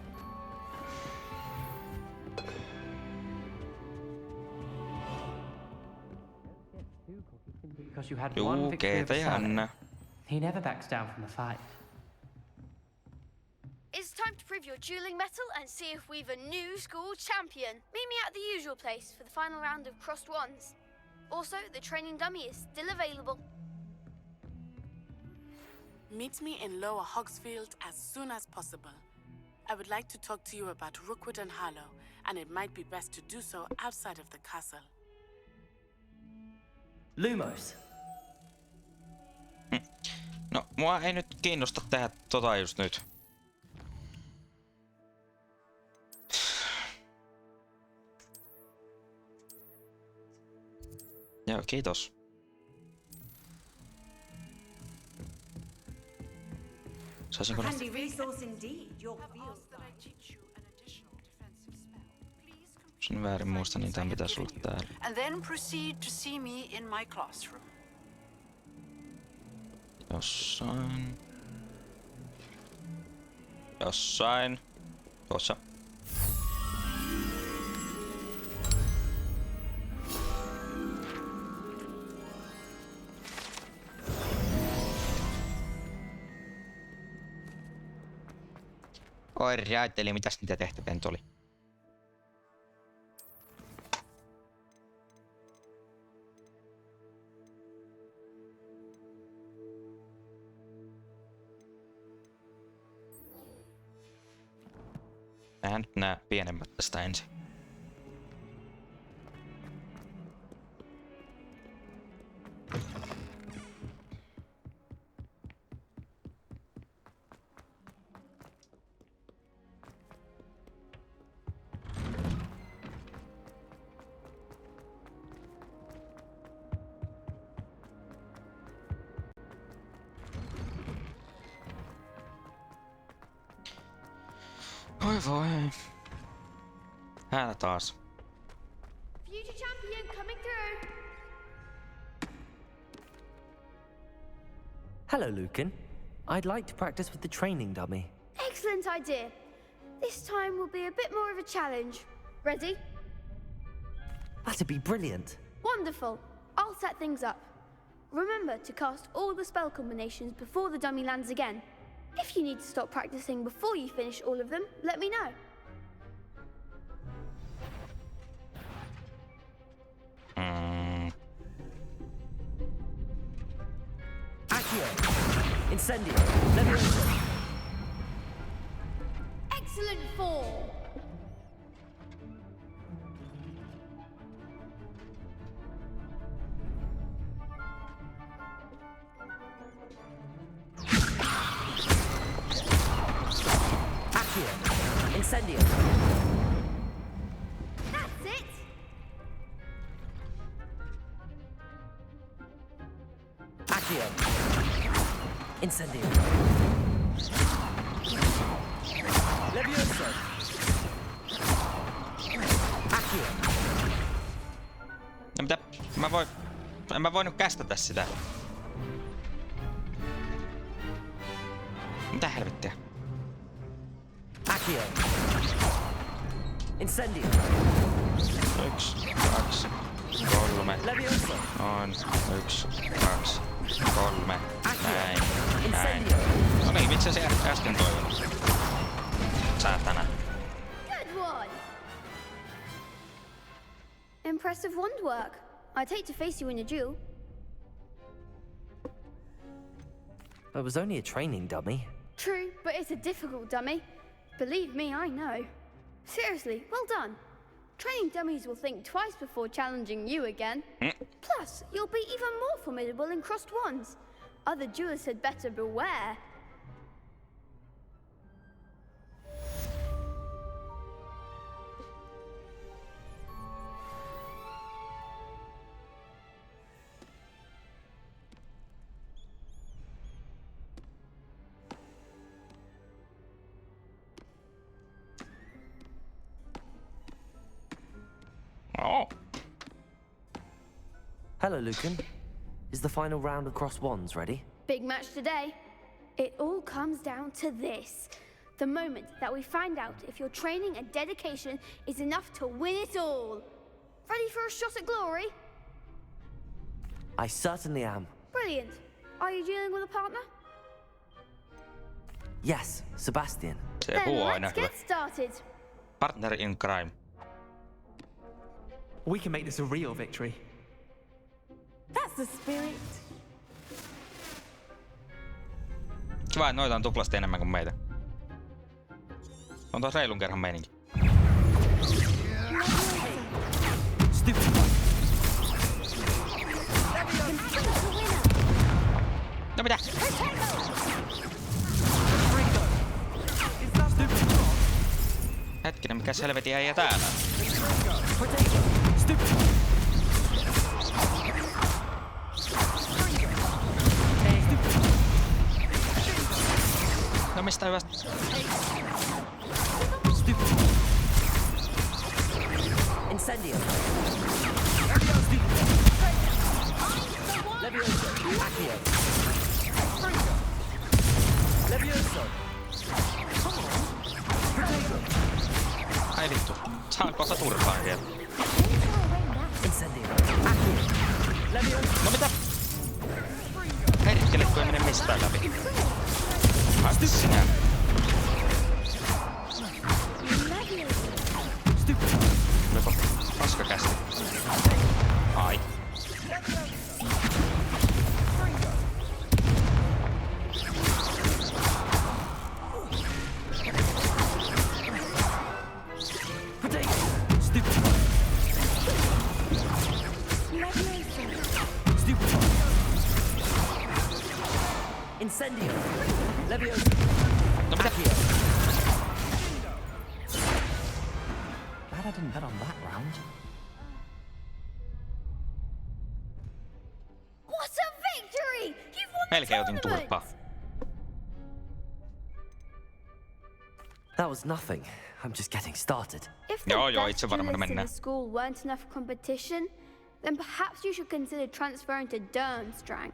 Because you had one victory of Jännä. He never backs down from the fight. It's time to improve your dueling mettle and see if we've a new school champion. Meet me at the usual place for the final round of crossed wands. Also, the training dummy is still available. Meet me in Lower Hogsfield as soon as possible. I would like to talk to you about Rookwood and Harlow, and it might be best to do so outside of the castle. Lumos. No, mua ei nyt kiinnosta tehdä tota just nyt. Joo, kiitos. Saisinko A handy resource indeed. Your field. Jos en väärin muista, niin tämän pitäisi olla täällä. And then proceed to see me in my classroom. Jossain. Tuossa. Alright, eli mitäs niitä tehtäviä nyt oli? Nähdään nyt nää pienemmät tästä ensin. Voi. Hänä taas. Future champion coming through. Hello, Lucan. I'd like to practice with the training dummy. Excellent idea. This time will be a bit more of a challenge. Ready? That'd be brilliant. Wonderful. I'll set things up. Remember to cast all the spell combinations before the dummy lands again. If you need to stop practicing before you finish all of them, let me know. Accio! Incendio! Leviosa! Excellent form! Incendio! That's it! Accio! Incendio! Leviosa! Accio! No mitä? En mä voinut kästätä sitä. Mitä helvettiä? Accio! Incendio! 1, 2, 3. Leviosa! On 1, 2, 3. Näin. No niin, miksi se äsken toivonut? Saatana. Good one! Impressive wand work. I'd hate to face you in a duel. It was only a training dummy. True, but it's a difficult dummy. Believe me, I know. Seriously, well done. Training dummies will think twice before challenging you again. Plus, you'll be even more formidable in crossed wands. Other duelists had better beware. Oh. Hello, Lucan. Is the final round of cross wands ready? Big match today. It all comes down to this. The moment that we find out if your training and dedication is enough to win it all. Ready for a shot at glory? I certainly am. Brilliant. Are you dealing with a partner? Yes, Sebastian. Se puu on aina let's hyvä. get started. Partner in crime. We can make this a real victory. That's the spirit. Kiva, että noita on tuplasti enemmän kuin meitä. On taas reilun kerran meininki. No mitä? Hetkinen, mikä selvetin äijä täällä? No mistä hyvästä? Incendio. Levioso. Accio. Levioso. Ai vittu. Saan kohta turpaan vielä. Incendio. Accio. Levioso. No mitä? Herkkele, kun ei mene mistään läpi. Asti sinä. Tuleeko paskakästi? Ai. Incendio. Levioso. No mitä? Glad I didn't bet on that round. What a victory! You've won the Melkein otin tournament! turpaa. That was nothing. I'm just getting started. If the Joo, best itse varmana duelists in mennään. the school weren't enough competition, then perhaps you should consider transferring to Durmstrang.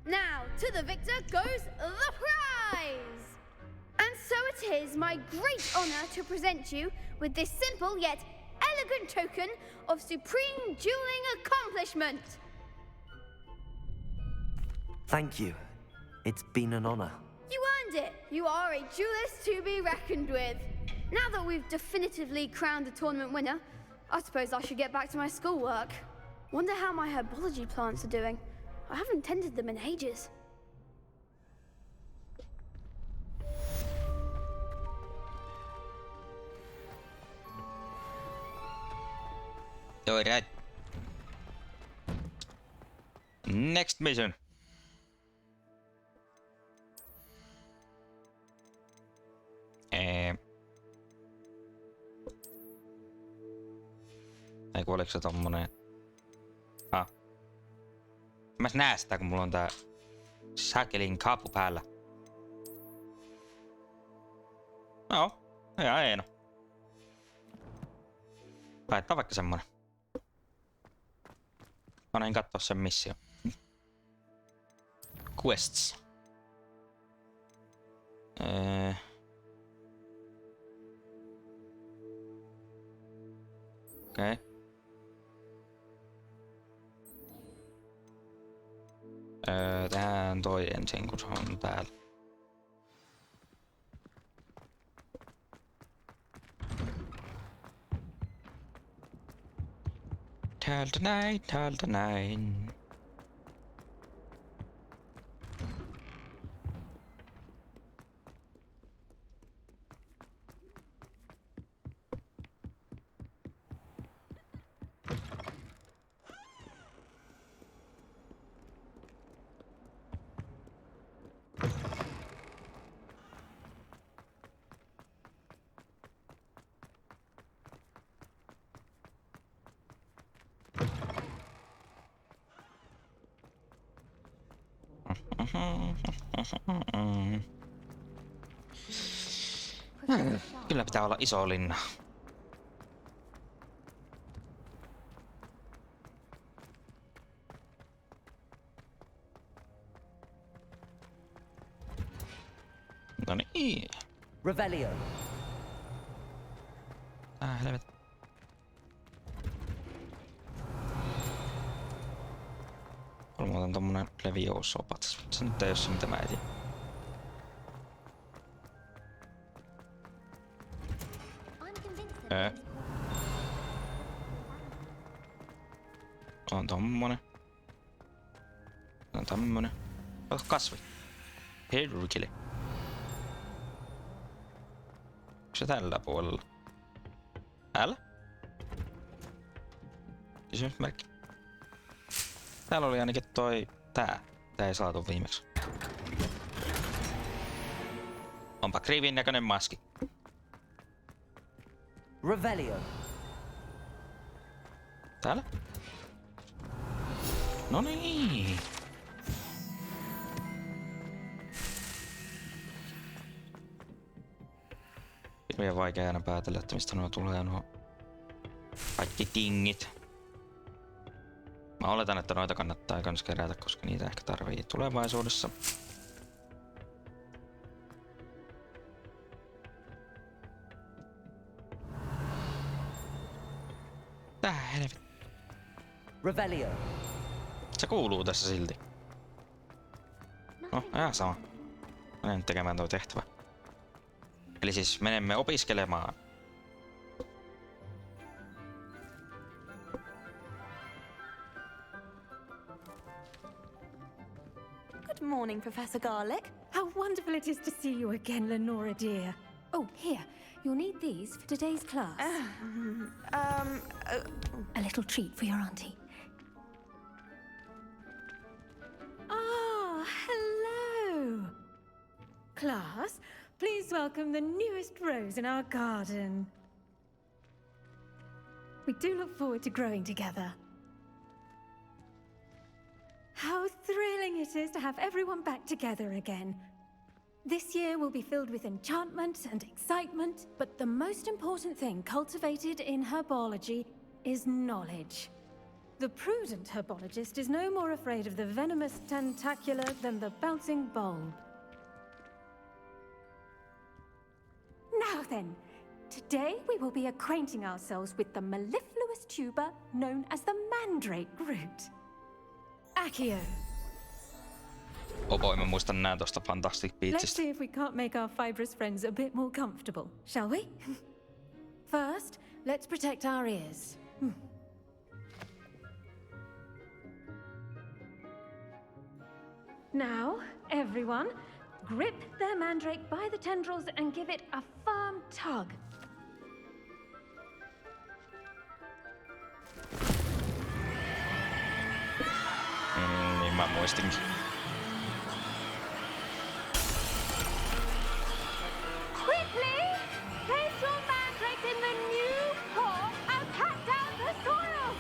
Now, to the victor goes the prize! And so it is my great honor to present you with this simple yet elegant token of supreme dueling accomplishment. Thank you. It's been an honor. You earned it. You are a duelist to be reckoned with. Now that we've definitively crowned the tournament winner, I suppose I should get back to my schoolwork. Wonder how my herbology plants are doing. I haven't tended them in ages. Alright. Next mission. Eiku oliko se tommonen? Mä näen sitä, kun mulla on tää säkelin kaapu päällä. No, ihan hieno. Laittaa vaikka semmonen. Mä näin kattoo sen missio. Quests. Okei. Tehdään toi ensin, kun se on täällä. Täältä näin, täältä näin. Kyllä pitää olla iso linna. No niin. Revelio. Helvetti. Mulla on tommonen Leviosopat. Se nyt ei oo se mitä mä etin. On tommonen. On tämmönen. Kasvi. Herkele. Onko se tällä puolella? Älä? Kysymysmerkki. Täällä oli ainakin toi tää. Tää ei saatu viimeksi. Onpa kriivin näköinen maski. Revelio. Täällä? No niin. Hirveän vaikea aina päätellä, että mistä nuo tulee nuo kaikki tingit. Mä oletan, että noita kannattaa kans kerätä, koska niitä ehkä tarvii tulevaisuudessa. Tää helvetti. Revelio. Se kuuluu tässä silti. No, ihan sama. Menen nyt tekemään tuo tehtävä. Eli siis menemme opiskelemaan. Good morning, Professor Garlick. How wonderful it is to see you again, Lenora dear. Oh, here. You'll need these for today's class. A little treat for your auntie. Ah, hello. Class, please welcome the newest rose in our garden. We do look forward to growing together. How thrilling it is to have everyone back together again. This year will be filled with enchantment and excitement, but the most important thing cultivated in herbology is knowledge. The prudent herbologist is no more afraid of the venomous tentacula than the bouncing bulb. Now then, today we will be acquainting ourselves with the mellifluous tuber known as the mandrake root. Accio. Oh boy, mä muistan nää tosta Fantastic Let's Beatsista. see if we can't make our fibrous friends a bit more comfortable, shall we? First, let's protect our ears. Now, everyone, grip their mandrake by the tendrils and give it a firm tug. Niin mä muistinkin. Quickly, place your mandrake in the new pot and pat down the soil.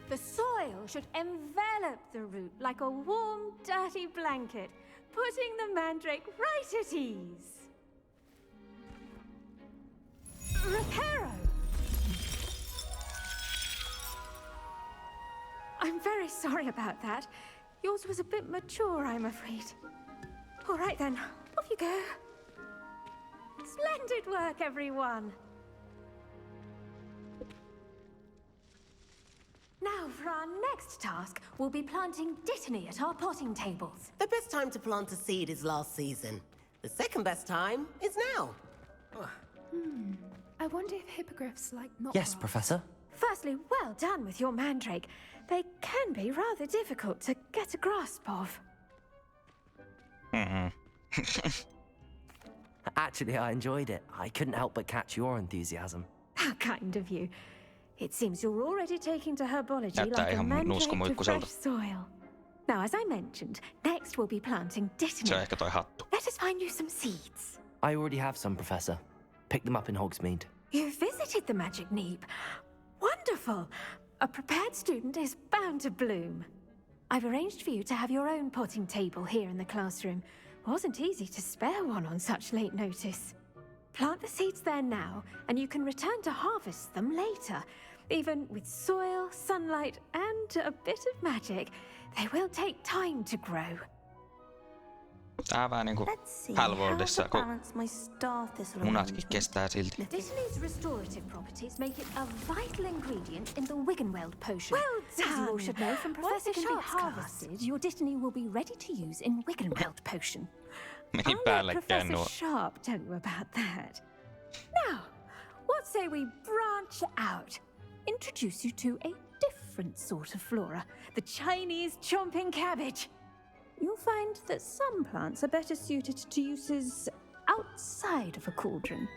The soil should envelop the root like a warm, dirty blanket, putting the mandrake right at ease. Reparo! I'm very sorry about that. Yours was a bit mature, I'm afraid. All right then, off you go. Splendid work, everyone. Now, for our next task, we'll be planting dittany at our potting tables. The best time to plant a seed is last season. The second best time is now. I wonder if hippogriffs like not. Yes, Professor. Firstly, well done with your mandrake. They can be rather difficult to get a grasp of. Actually, I enjoyed it. I couldn't help but catch your enthusiasm. How kind of you. It seems you're already taking to herbology Näyttää like a ihan mandrake to nuuskamuikkuselta. fresh soil. Now, as I mentioned, next we'll be planting dittany. Se on ehkä toi hattu. Let us find you some seeds. I already have some, Professor. Picked them up in Hogsmeade. You visited the Magic Neep. Wonderful! A prepared student is bound to bloom. I've arranged for you to have your own potting table here in the classroom. Wasn't easy to spare one on such late notice. Plant the seeds there now, and you can return to harvest them later. Even with soil, sunlight, and a bit of magic, they will take time to grow. Tää vähän niinku Let's see, Hellworldissa, how to kun balance my star thistle munatkin arrangement. kestää silti. Disley's restorative properties make it a vital ingredient in the Wiggenweld potion. Well As you all done. should know from Once Professor it can be Sharp's class, harvested, your Dittany will be ready to use in Wiggenweld potion. Meni I'll let päällekkäin nuo. Professor Sharp tell you about that. Now, what say we branch out? Introduce you to a different sort of flora, the Chinese chomping cabbage. You'll find that some plants are better suited to uses outside of a cauldron.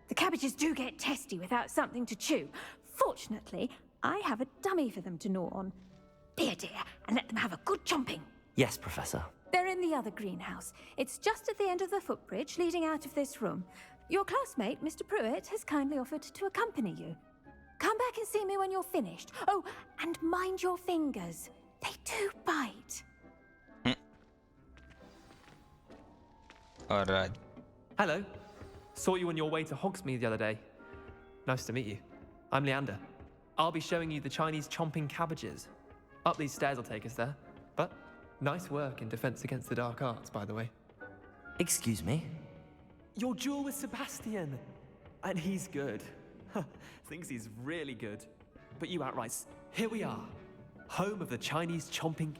The cabbages do get testy without something to chew. Fortunately, I have a dummy for them to gnaw on. Be a dear and let them have a good chomping. Yes, Professor. They're in the other greenhouse. It's just at the end of the footbridge leading out of this room. Your classmate, Mr. Pruitt, has kindly offered to accompany you. Come back and see me when you're finished. Oh, and mind your fingers. They do bite. Alright. Hello. Saw you on your way to Hogsmeade the other day. Nice to meet you. I'm Leander. I'll be showing you the Chinese chomping cabbages. Up these stairs will take us there. But nice work in Defense Against the Dark Arts, by the way. Excuse me? Your duel with Sebastian. And he's good. Thinks he's really good. But you outright, here we are. Home of the Chinese chomping.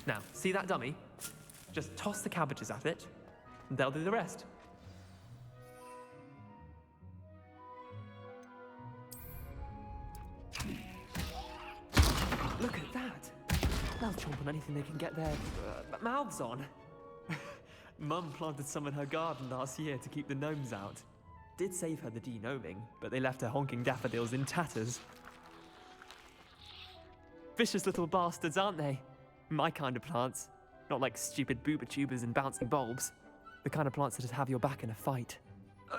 Now, see that dummy? Just toss the cabbages at it, and they'll do the rest. Look at that. They'll chomp on anything they can get their mouths on. Mum planted some in her garden last year to keep the gnomes out. Did save her the de-gnoming, but they left her honking daffodils in tatters. Vicious little bastards, aren't they? My kind of plants. Not like stupid booba tubers and bouncing bulbs. The kind of plants that'd have your back in a fight.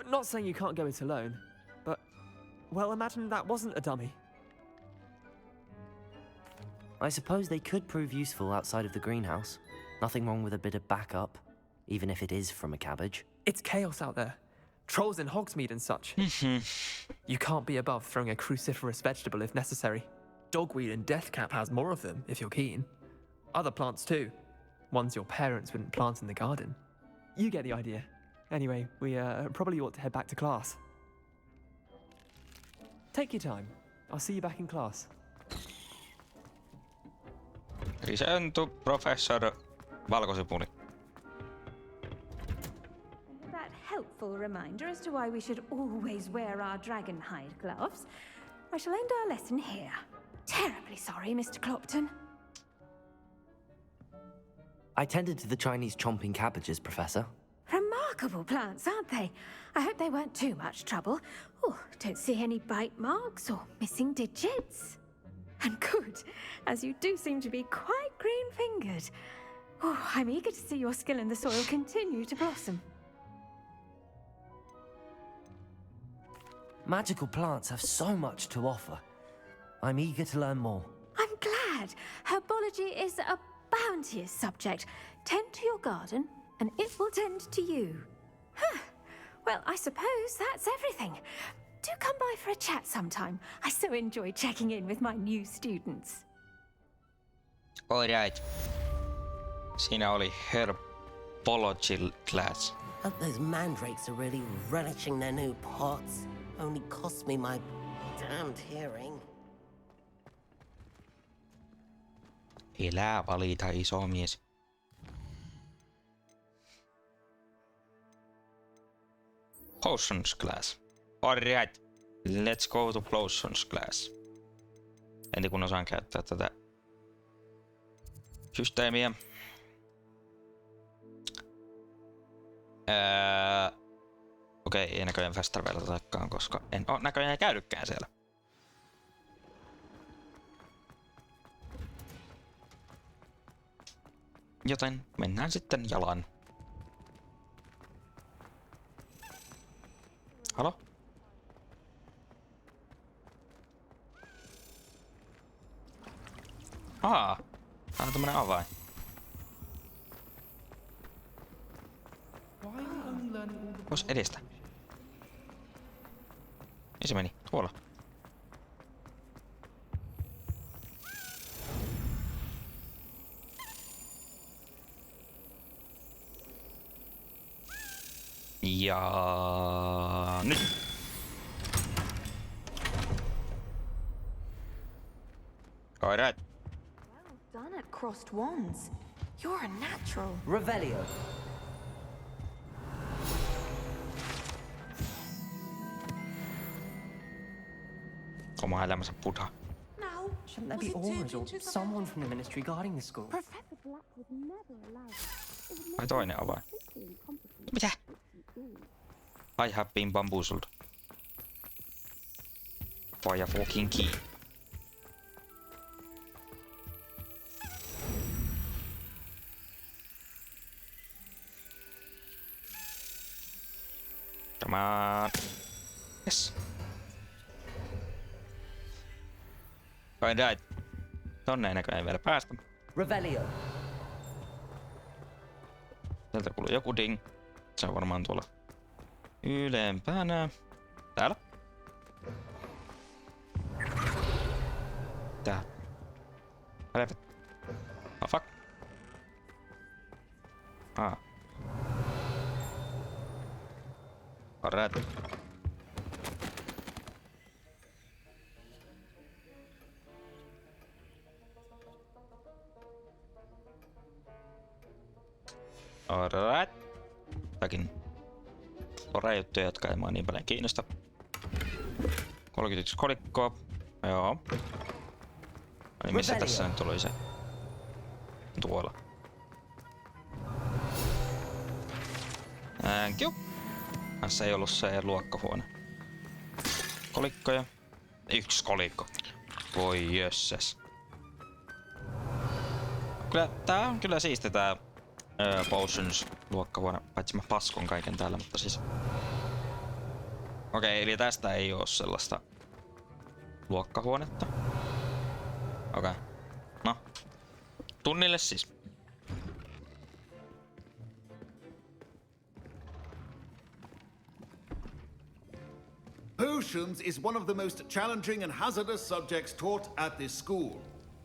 Not saying you can't go it alone, but, well, imagine that wasn't a dummy. I suppose they could prove useful outside of the greenhouse. Nothing wrong with a bit of backup, even if it is from a cabbage. It's chaos out there. Trolls in Hogsmeade and such. You can't be above throwing a cruciferous vegetable if necessary. Dogweed and deathcap has more of them, if you're keen. Other plants too. Ones your parents wouldn't plant in the garden. You get the idea. Anyway, we probably ought to head back to class. Take your time. I'll see you back in class. Return to Professor Valkosipuli. That helpful reminder as to why we should always wear our dragon hide gloves. I shall end our lesson here. Terribly sorry, Mr. Clopton. I tended to the Chinese chomping cabbages, Professor. Remarkable plants, aren't they? I hope they weren't too much trouble. Oh, don't see any bite marks or missing digits. And good, as you do seem to be quite green-fingered. Oh, I'm eager to see your skill in the soil continue to blossom. Magical plants have so much to offer. I'm eager to learn more. I'm glad. Herbology is a bounteous subject. Tend to your garden, and it will tend to you. Huh. Well, I suppose that's everything. Do come by for a chat sometime. I so enjoy checking in with my new students. Alright. Siinä oli Herbology class. Hope those mandrakes are really relishing their new pots. Only cost me my damned hearing. Elää valita, iso mies. Potions class. Alright. Let's go to Potions class. Entä kun osaan käyttää tätä systeemiä. Okei, ei näköjään Festerveillä taikkaan, koska en oo näköjään käynytkään siellä. Joten mennään sitten jalan. Halo? Tää on tämmönen avain. Vois edestä. Mihin se meni? Tuolla. Ja nyt. Alright. Well done at crossed wands. You're a natural. Revelio. Oma elämänsä buddha. Now, Shouldn't there be auras or someone from the ministry guarding the school? Professor Black would never allow that. Ai toinen avain. Mitä? I have been bamboozled. Fire fucking key. Come on. Yes. Right. Tonne ei näköjään vielä päästä. Revelio. Sieltä kuuluu joku ding. Se on varmaan tuolla ylempänä. Täällä. Tää. Helvet. Oh fuck. Alright. Alright. Tämäkin lore-juttuja, jotka ei mua niin paljon kiinnosta. 31 kolikkoa. Joo. Eli missä tässä nyt oli se? Tuolla. Thank you. Tässä ei ollut se luokkahuone. Kolikkoja. 1 kolikko. Voi jösses. Kyllä tää on kyllä siisti tää Potions luokkahuone. Paitsi mä paskon kaiken täällä, mutta siis... Okei, eli tästä ei oo sellaista luokkahuonetta. Okei. No. Tunnille siis. Potions is one of the most challenging and hazardous subjects taught at this school.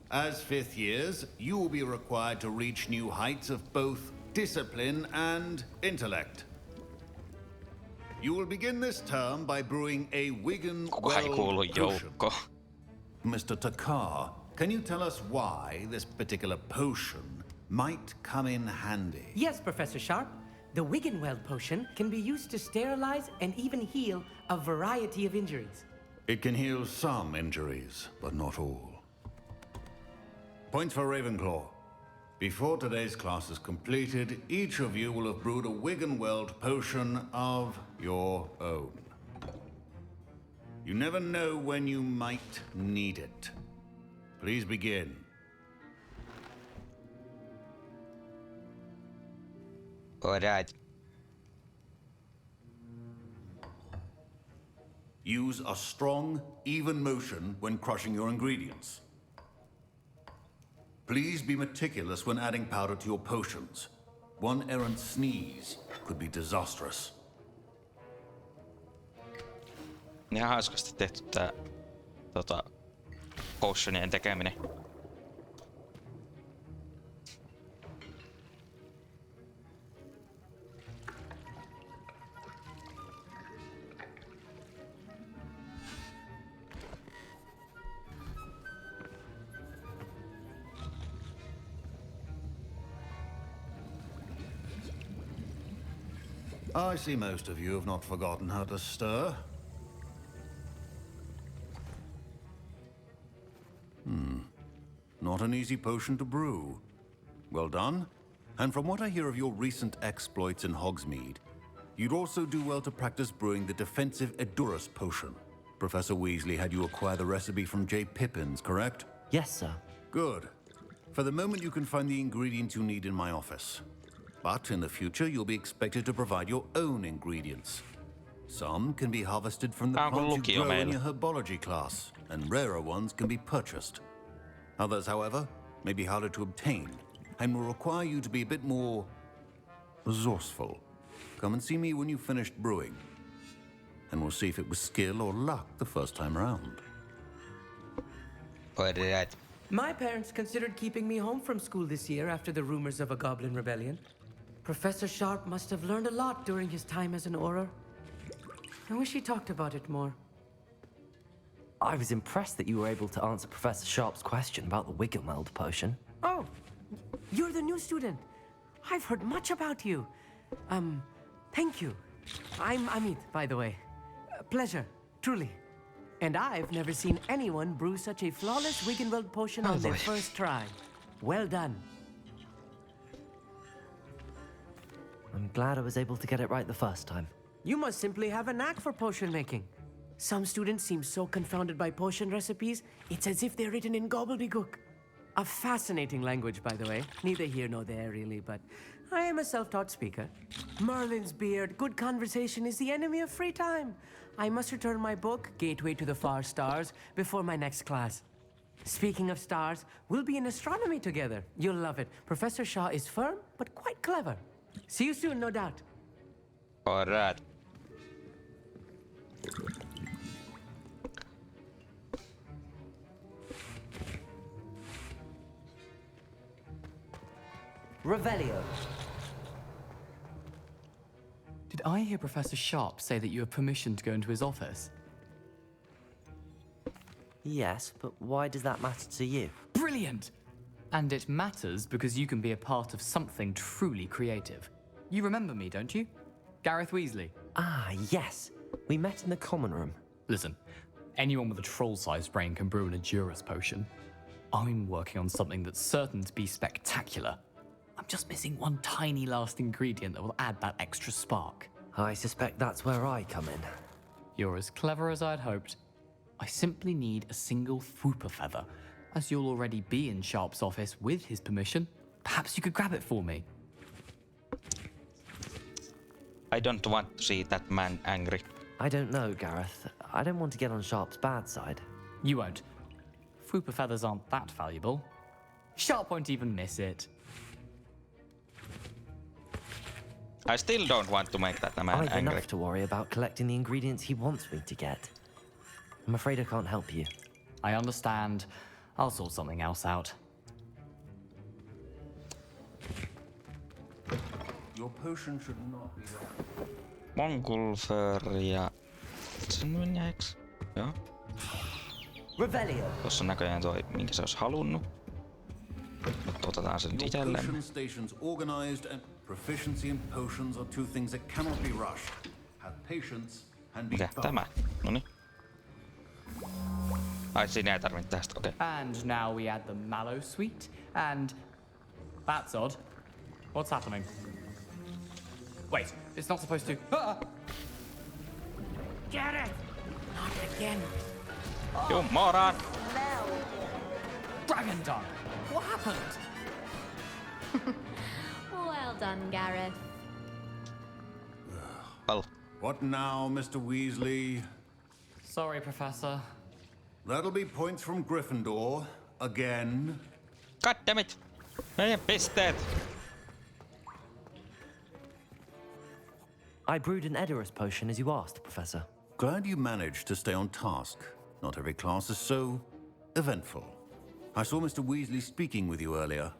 As fifth years, you will be required to reach new heights of both discipline and intellect. You will begin this term by brewing a Wigan Well potion. Mr. Takar, can you tell us why this particular potion might come in handy? Yes, Professor Sharp. The Wiggenweld potion can be used to sterilize and even heal a variety of injuries. It can heal some injuries, but not all. Point for Ravenclaw. Before today's class is completed, each of you will have brewed a Wiggenweld potion of your own. You never know when you might need it. Please begin. Alright. Use a strong, even motion when crushing your ingredients. Please be meticulous when adding powder to your potions. One errant sneeze could be disastrous. Ihan hauskasti tehty tää potionien tekeminen. I see most of you have not forgotten how to stir. Not an easy potion to brew. Well done. And from what I hear of your recent exploits in Hogsmeade, you'd also do well to practice brewing the defensive Edurus potion. Professor Weasley had you acquire the recipe from J. Pippins, correct? Yes, sir. Good. For the moment, you can find the ingredients you need in my office. But in the future, you'll be expected to provide your own ingredients. Some can be harvested from the plants you grow in your herbology class, and rarer ones can be purchased. Others, however, may be harder to obtain, and will require you to be a bit more resourceful. Come and see me when you've finished brewing, and we'll see if it was skill or luck the first time around. My parents considered keeping me home from school this year after the rumors of a goblin rebellion. Professor Sharp must have learned a lot during his time as an Auror. I wish he talked about it more. I was impressed that you were able to answer Professor Sharp's question about the Wiggenweld potion. Oh, you're the new student. I've heard much about you. Thank you. I'm Amit, by the way. Pleasure, truly. And I've never seen anyone brew such a flawless Wiggenweld potion on their first try. Well done. I'm glad I was able to get it right the first time. You must simply have a knack for potion making. Some students seem so confounded by potion recipes, it's as if they're written in gobbledygook. A fascinating language, by the way. Neither here nor there, really, but I am a self-taught speaker. Merlin's beard, good conversation is the enemy of free time. I must return my book, Gateway to the Far Stars, before my next class. Speaking of stars, we'll be in astronomy together. You'll love it. Professor Shaw is firm, but quite clever. See you soon, no doubt. All right. Revelio. Did I hear Professor Sharp say that you have permission to go into his office? Yes, but why does that matter to you? Brilliant! And it matters because you can be a part of something truly creative. You remember me, don't you? Gareth Weasley. Ah, yes. We met in the common room. Listen, anyone with a troll-sized brain can brew an Adurus potion. I'm working on something that's certain to be spectacular. I'm just missing one tiny last ingredient that will add that extra spark. I suspect that's where I come in. You're as clever as I'd hoped. I simply need a single Fwooper feather. As you'll already be in Sharp's office with his permission, perhaps you could grab it for me. I don't want to see that man angry. I don't know, Gareth. I don't want to get on Sharp's bad side. You won't. Fwooper feathers aren't that valuable. Sharp won't even miss it. I still don't want to make that man I've angry. enough to worry about collecting the ingredients he wants me to get. I'm afraid I can't help you. I understand. I'll sort something else out. Your potion should not be there. Mongulfur ja... Sen jääks? Joo. Revelio. Tossa on näköjään toi, minkä se olisi halunnut. Nyt otetaan sen Your itselleen. potion station's organized and proficiency in potions are two things that cannot be rushed. Have patience and be Mikä thorough. tämä? Noniin. Ai siinä ei tarvitse tästä, okei. And now we add the mallow sweet, and... That's odd. What's happening? Wait, it's not supposed to... Ah! Get it! Not again. You moron! Dragon Dung! What happened? Well done, Gareth. Well. What now, Mr. Weasley? Sorry, Professor. That'll be points from Gryffindor. Again. God damn it! Meidän pisteet! I brewed an Edurus potion as you asked, Professor. Glad you managed to stay on task. Not every class is so eventful. I saw Mr. Weasley speaking with you earlier.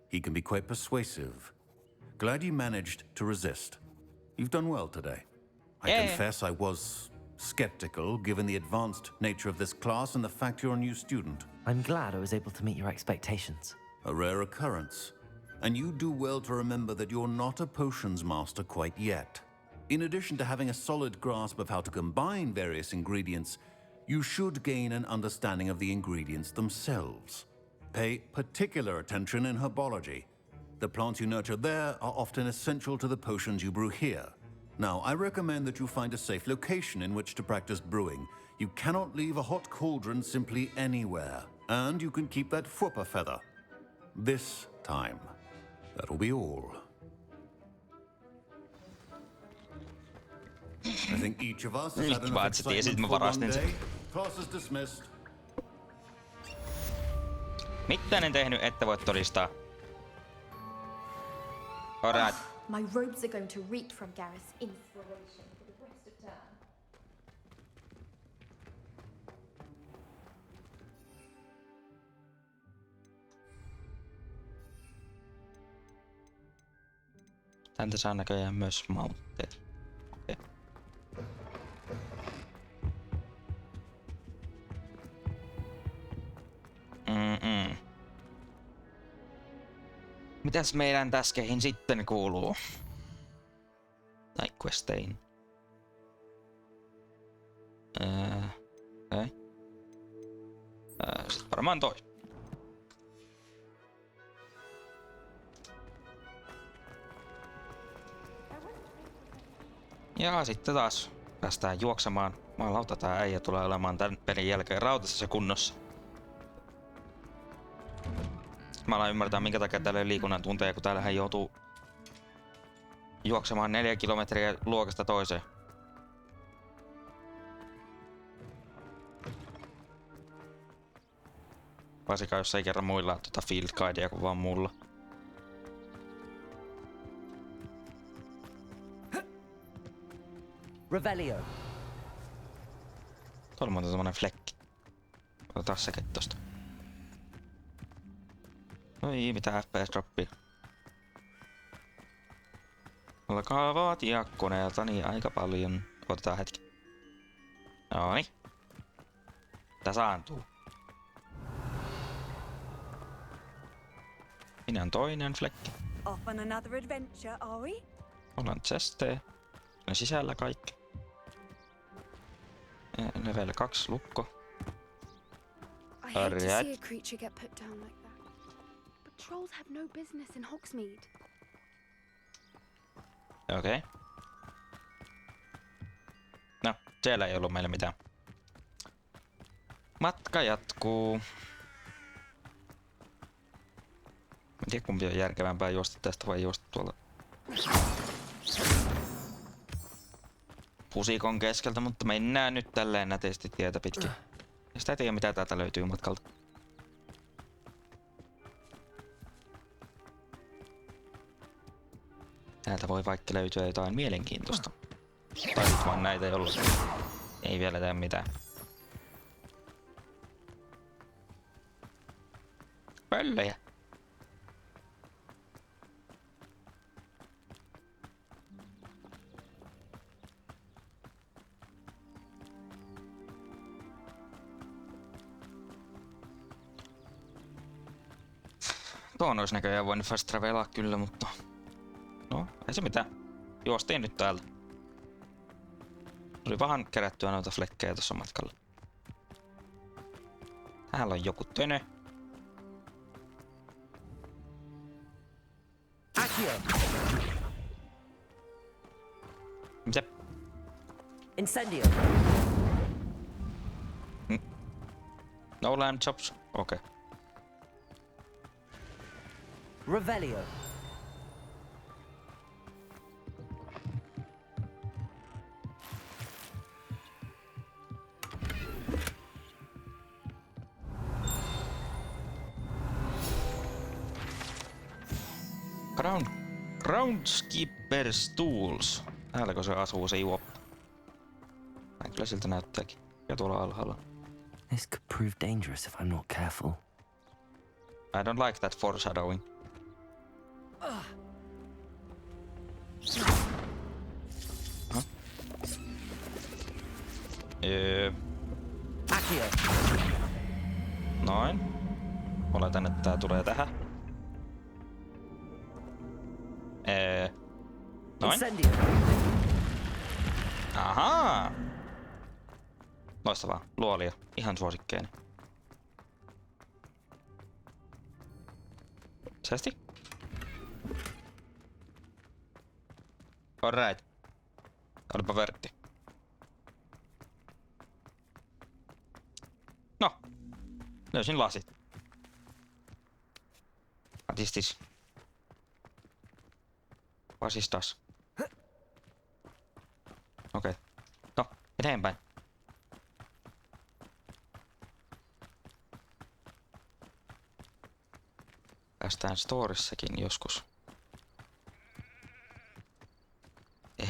He can be quite persuasive. Glad you managed to resist. You've done well today. I confess I was skeptical given the advanced nature of this class and the fact you're a new student. I'm glad I was able to meet your expectations. A rare occurrence. And you do well to remember that you're not a potions master quite yet. In addition to having a solid grasp of how to combine various ingredients, you should gain an understanding of the ingredients themselves. Pay particular attention in herbology. The plants you nurture there are often essential to the potions you brew here. Now, I recommend that you find a safe location in which to practice brewing. You cannot leave a hot cauldron simply anywhere. And you can keep that Fwooper feather. This time. That'll be all. I think each of us has had enough excitement for one day. Class is dismissed. Mitä en tehnyt, että voit todistaa? Alright. My robes are going to reek from Gareth's inspiration for the rest of term. Häntä saa näköjään myös mountteja. Okei. Mitäs meidän täskeihin sitten kuuluu? Nightquestiin. Okei. Sitten varmaan toi. Ja sitten taas päästään juoksemaan. Jumalauta, tää äijä tulee olemaan tän pelin jälkeen rautasessa kunnossa. Mä alan ymmärtää, minkä takia täällä ei liikunnan tunteja, kun täällähän joutuu juoksemaan 4 kilometriä luokasta toiseen. Varsinkaan jos ei kerran muilla tuota field guidea kuin vaan mulla. Revelio. Tuolla on muuten tommonen flekki. Otetaan sekin tosta. Oi, mitä FPS-droppia. Alkaa vaatia koneeltani aika paljon. Otetaan hetki. Nooni. Tasaantuu. Minä on toinen flekki. Off on another adventure, are we? Ollaan chestejä. Ne sisällä kaikki. Level 2 lukko. I hate to see a creature get put down like that. But trolls have no business in Hogsmeade. Okei. No, siellä ei ollut meillä mitään. Matka jatkuu. En tiedä kumpi on järkevämpää juosta tästä vai juosta tuolta pusikon keskeltä, mutta mennään nyt tälleen nätisti tietä pitkin. Ja sitä ei tiedä mitä täältä löytyy matkalta. Täältä voi vaikka löytyä jotain mielenkiintoista. Tai nyt vaan näitä jollain. Ei vielä tee mitään. Pöllejä. Tuon olisi näköjään voinut fast travelaa kyllä, mutta... No, ei se mitään. Juostiin nyt täältä. Tuli vähän kerättyä noita flekkejä tuossa matkalla. Täällä on joku tönö. Accio. Mitä? Incendio. No lamb chops. Okei. Revelio. Groundskeeper's Tools. Täälläkö se asuu se juoppa? Kyllä siltä näyttääkin. Ja tuolla alhaalla. This could prove dangerous if I'm not careful. I don't like that foreshadowing. Accio. Noin. Oletan, että tää tulee tähän. Noin. Incendio. Ahaa! Loistavaa. Luolia. Ihan suosikkeeni. Säästi? Alright. Olipa värtti. No. Löysin lasit. Atistis. Vasistas. Okei. No, eteenpäin. Päästään storissakin joskus.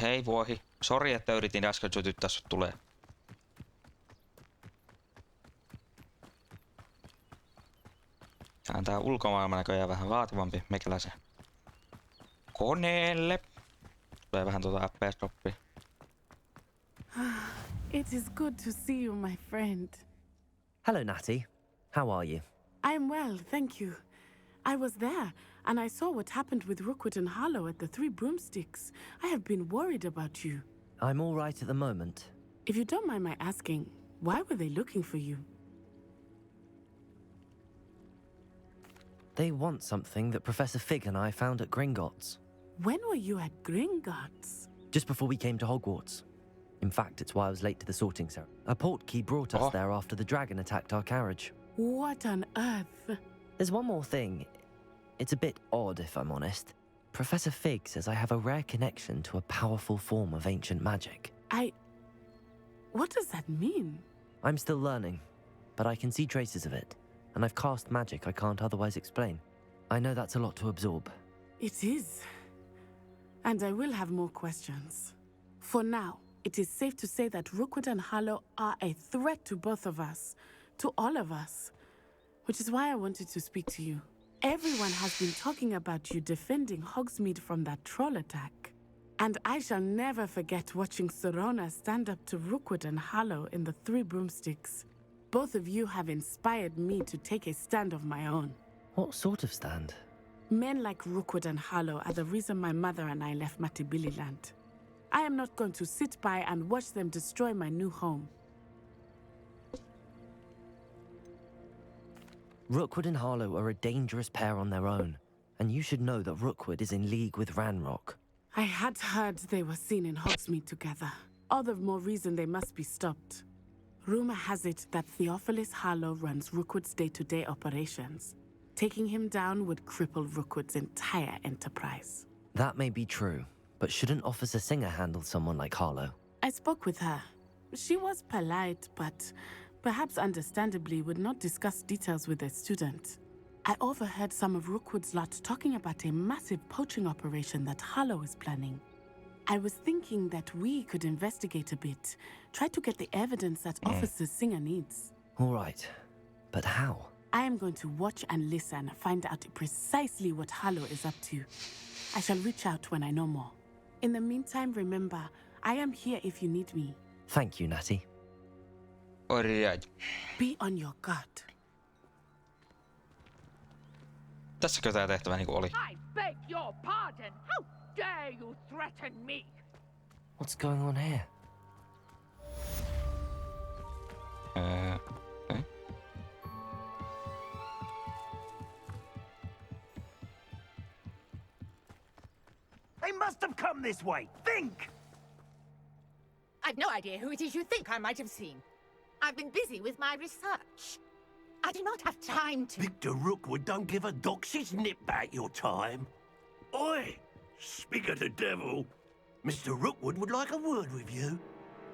Hei vuohi. Sori, että yritin äsken sytyttää sut tulee. Tää on tää ulkomaailman näköjään vähän vaativampi meikäläisen koneelle. Tulee vähän tuota FPS-droppia. It is good to see you, my friend. Hello, Natty. How are you? I'm well, thank you. I was there, and I saw what happened with Rookwood and Harlow at the Three Broomsticks. I have been worried about you. I'm all right at the moment. If you don't mind my asking, why were they looking for you? They want something that Professor Fig and I found at Gringotts. When were you at Gringotts? Just before we came to Hogwarts. In fact, it's why I was late to the sorting ceremony. A portkey brought us there after the dragon attacked our carriage. What on earth? There's one more thing. It's a bit odd, if I'm honest. Professor Fig says I have a rare connection to a powerful form of ancient magic. What does that mean? I'm still learning, but I can see traces of it, and I've cast magic I can't otherwise explain. I know that's a lot to absorb. It is. And I will have more questions. For now, it is safe to say that Rookwood and Harlow are a threat to both of us, to all of us, which is why I wanted to speak to you. Everyone has been talking about you defending Hogsmeade from that troll attack. And I shall never forget watching Sorona stand up to Rookwood and Harlow in the Three Broomsticks. Both of you have inspired me to take a stand of my own. What sort of stand? Men like Rookwood and Harlow are the reason my mother and I left Matibililand. I am not going to sit by and watch them destroy my new home. Rookwood and Harlow are a dangerous pair on their own, and you should know that Rookwood is in league with Ranrock. I had heard they were seen in Hogsmeade together. All the more reason they must be stopped. Rumor has it that Theophilus Harlow runs Rookwood's day-to-day operations. Taking him down would cripple Rookwood's entire enterprise. That may be true, but shouldn't Officer Singer handle someone like Harlow? I spoke with her. She was polite, but perhaps understandably would not discuss details with a student. I overheard some of Rookwood's lot talking about a massive poaching operation that Harlow is planning. I was thinking that we could investigate a bit, try to get the evidence that Officer Singer needs. All right, but how? I am going to watch and listen, find out precisely what Harlow is up to. I shall reach out when I know more. In the meantime, remember, I am here if you need me. Thank you, Natty. Alright. Be on your guard. Tässäkö tää tehtävä niinku oli? I beg your pardon. How dare you threaten me? What's going on here? Okay. They must have come this way. Think! I've no idea who it is you think I might have seen. I've been busy with my research. I do not have time to... Victor Rookwood don't give a doxy's nip back your time. Oi! Speak of the devil. Mr. Rookwood would like a word with you.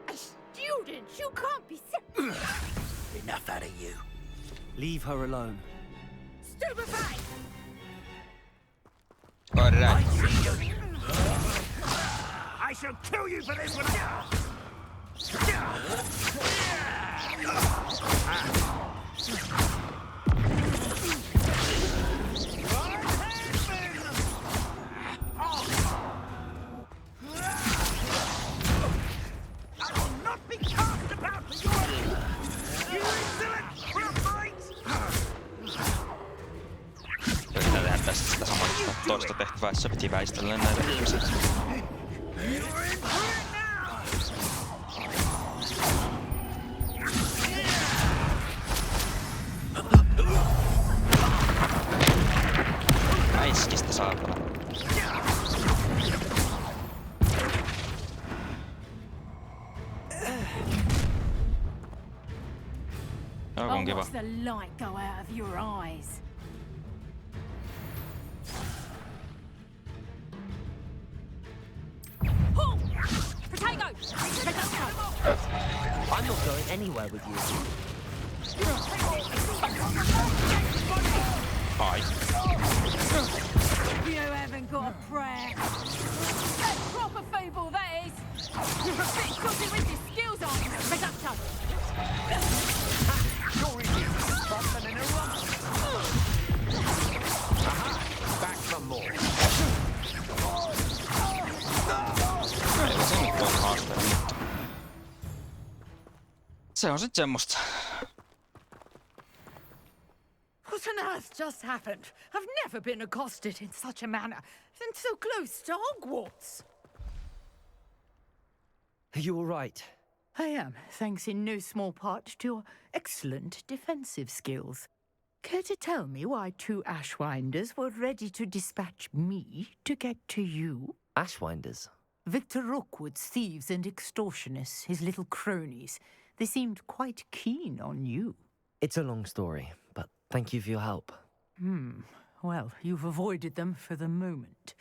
A student? You can't be serious. Enough out of you. Leave her alone. Stupefied! Alright. I shall kill you for this one. I will not be cast about for you insolent reprobate! Yritetään tehdä tästä sitä samaa toista tehtävää, jossa piti väistellä näitä ihmisiä. Äiskistä saatana. I'll watch the light go out of your eyes. Potato! I'm not going anywhere with you. Hi. You haven't got a prayer. That's proper feeble, that is. Bit cooking with your skills on. Reducto. You're eating fun and in a run. Aha! Back for more. Se on sit semmoista. What on earth just happened? I've never been accosted in such a manner, and so close to Hogwarts. Are you all right? I am, thanks in no small part to your excellent defensive skills. Care to tell me why 2 Ashwinders were ready to dispatch me to get to you? Ashwinders? Victor Rookwood's thieves and extortionists, his little cronies. They seemed quite keen on you. It's a long story, but thank you for your help. Well, you've avoided them for the moment.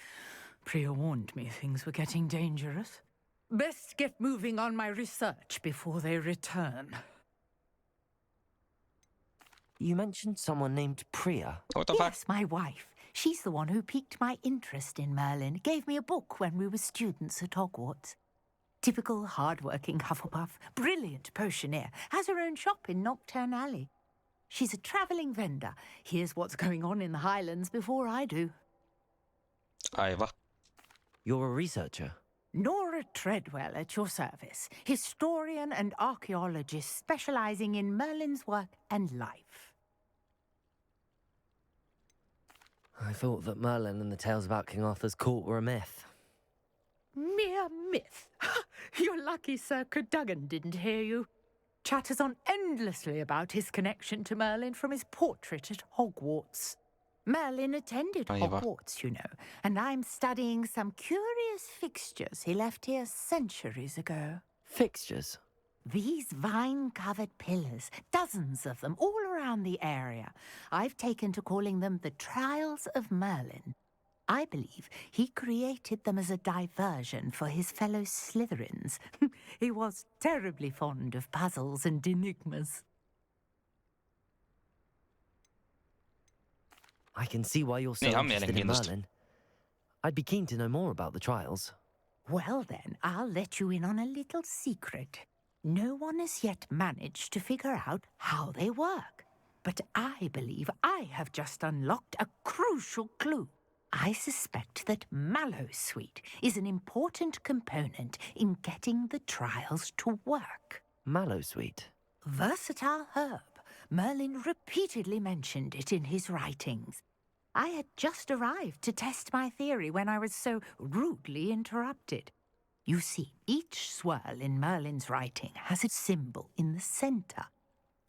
Priya warned me things were getting dangerous. Best get moving on my research before they return. You mentioned someone named Priya. Yes, my wife. She's the one who piqued my interest in Merlin. Gave me a book when we were students at Hogwarts. Typical hard-working Hufflepuff, brilliant potioneer, has her own shop in Nocturne Alley. She's a travelling vendor. Hears what's going on in the Highlands before I do. Aivan. You're a researcher? Nora Treadwell at your service. Historian and archaeologist specialising in Merlin's work and life. I thought that Merlin and the tales about King Arthur's court were a myth. Mere myth. You're lucky Sir Cadogan didn't hear you. Chatters on endlessly about his connection to Merlin from his portrait at Hogwarts. Merlin attended Hogwarts, you know, and I'm studying some curious fixtures he left here centuries ago. Fixtures? These vine-covered pillars, dozens of them, all around the area. I've taken to calling them the Trials of Merlin. I believe he created them as a diversion for his fellow Slytherins. He was terribly fond of puzzles and enigmas. I can see why you're so interested in Merlin. I'd be keen to know more about the trials. Well then, I'll let you in on a little secret. No one has yet managed to figure out how they work. But I believe I have just unlocked a crucial clue. I suspect that Mallowsweet is an important component in getting the trials to work. Mallowsweet? Versatile herb. Merlin repeatedly mentioned it in his writings. I had just arrived to test my theory when I was so rudely interrupted. You see, each swirl in Merlin's writing has a symbol in the centre.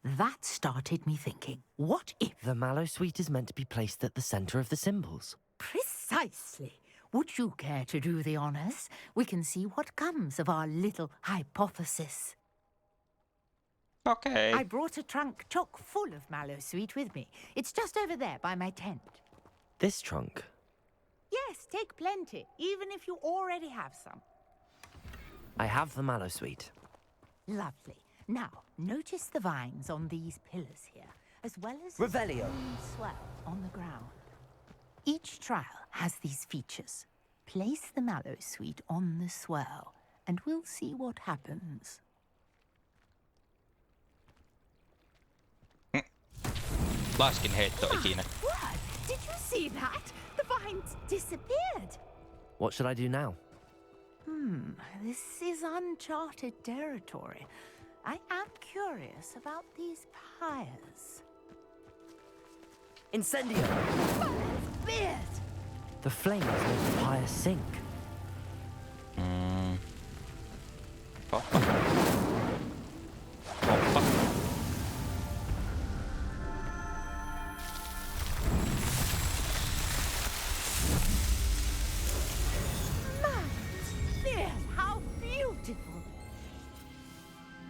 That started me thinking, what if... The Mallowsweet is meant to be placed at the centre of the symbols. Precisely. Would you care to do the honours? We can see what comes of our little hypothesis. Okay. I brought a trunk chock full of Mallowsweet with me. It's just over there by my tent. This trunk? Yes, take plenty, even if you already have some. I have the Mallowsweet. Lovely. Now, notice the vines on these pillars here, as well as Velhoilua. the swell on the ground. Each trial has these features. Place the Mallowsweet on the swirl, and we'll see what happens. Laskin heitto ikinä. What? Did you see that? The vines disappeared. What should I do now? This is uncharted territory. I am curious about these pyres. Incendio! Fierce! The flames make the pyre sink. Hoppa. How beautiful!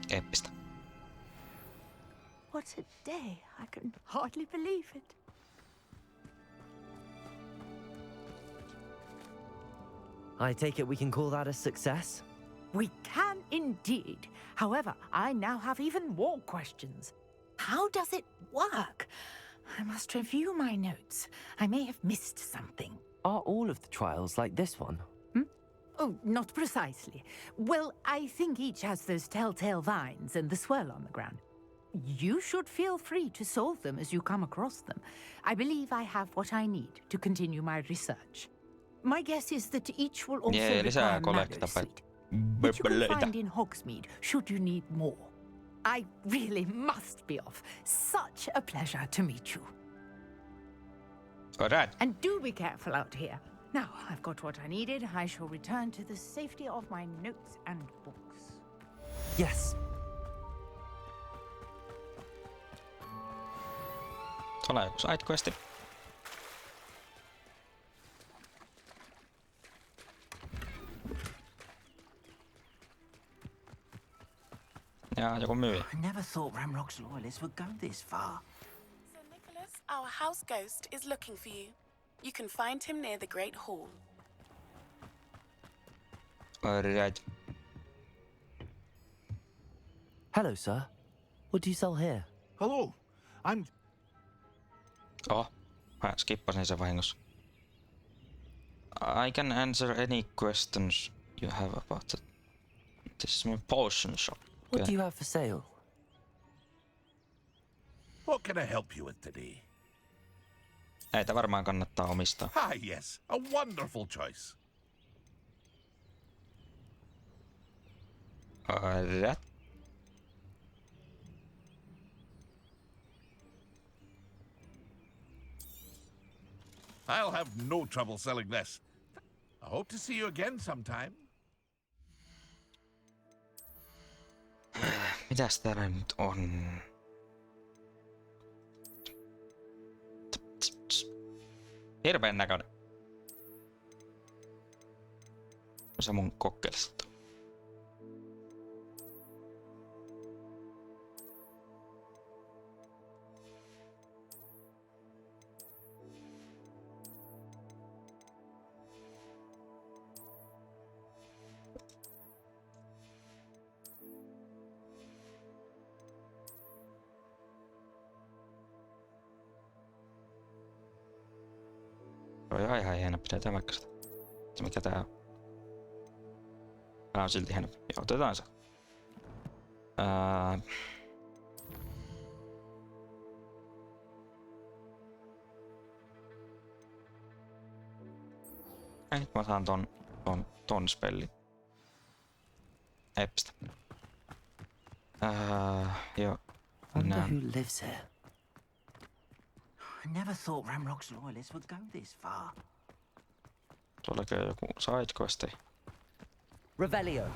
Eeppistä. What a day! I can hardly believe it. I take it we can call that a success? We can indeed. However, I now have even more questions. How does it work? I must review my notes. I may have missed something. Are all of the trials like this one? Oh, not precisely. Well, I think each has those telltale vines and the swirl on the ground. You should feel free to solve them as you come across them. I believe I have what I need to continue my research. My guess is that each will also require Mallowsweet, which you can find in Hogsmeade, should you need more. I really must be off. Such a pleasure to meet you. Alright. And do be careful out here. Now, I've got what I needed. I shall return to the safety of my notes and books. Yes. Tuolla on joku sidequesti. Ja, joku myyjä. I never thought Ramrock's loyalists would go this far. Sir Nicholas, our house ghost, is looking for you. You can find him near the Great Hall. Alright. Hello, sir. What do you sell here? Hello. I'm... Mä skippasin sen vahingossa. I can answer any questions you have about it. This is my potion shop. What do you have for sale? What can I help you with today? Näitä varmaan kannattaa omistaa. Ah, yes. A wonderful choice. Alright. I'll have no trouble selling this. I hope to see you again sometime. Mitäs täällä nyt on? Hirveen näköinen. Se mun kokkeelista. Joo, ihan hieno. Pidetään vaikka sitä. Mikä tää on? Tää on silti hieno. Joo, otetaan se. Nyt mä saan ton spellin. Epstä. Joo. Wonder who lives here. I never thought Ramrock's loyalists would go this far. Tuollakin on joku sidequesti. Revelio.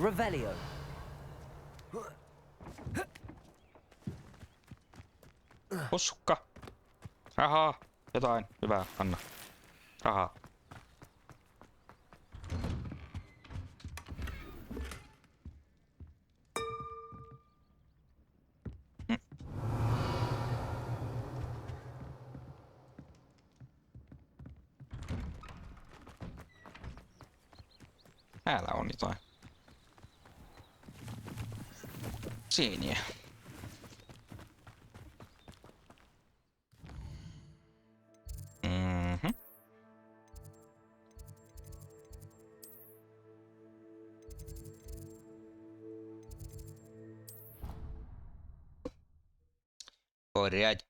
Revelio. Pussukka. Rahaa. Jotain. Hyvä. Anna. Rahaa. Täällä on jotain. Sieniä. Alright.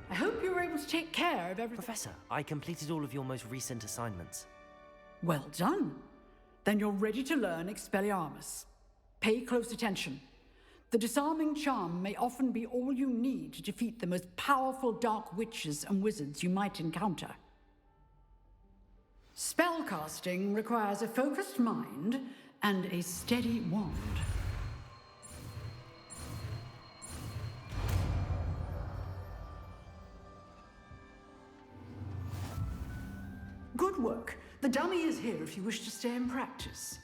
I hope you were able to take care of everything. Professor, I completed all of your most recent assignments. Well done. Then you're ready to learn Expelliarmus. Pay close attention. The disarming charm may often be all you need to defeat the most powerful dark witches and wizards you might encounter. Spellcasting requires a focused mind and a steady wand. Good work. The dummy is here if you wish to stay and practice.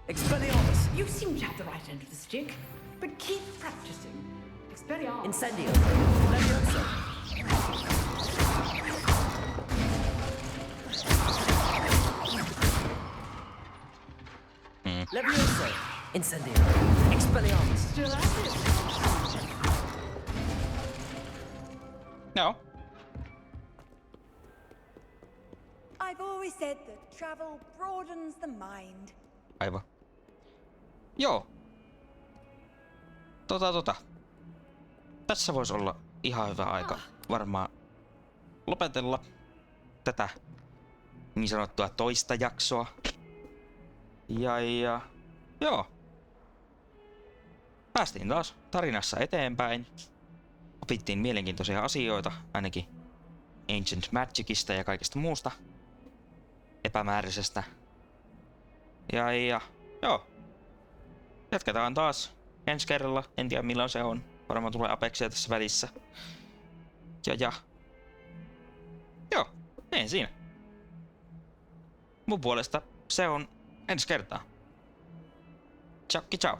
Expelliarmus! You seem to have the right end of the stick, but keep practicing. Expelliarmus. Incendio! Levioso! Levioso! Incendio! Expelliarmus! Still at it. No. I've always said that travel broadens the mind. Aivan. Joo. Tässä voisi olla ihan hyvä aika varmaan lopetella tätä niin sanottua toista jaksoa. Ja joo. Päästiin taas tarinassa eteenpäin. Opittiin mielenkiintoisia asioita, ainakin Ancient Magicista ja kaikesta muusta epämääräisestä. Ja joo. Jatketaan taas ensi kerralla. En tiedä milloin se on. Varmaan tulee Apexia tässä välissä. Ja. Joo, niin siinä. Mun puolesta se on ensi kertaa. Ciao.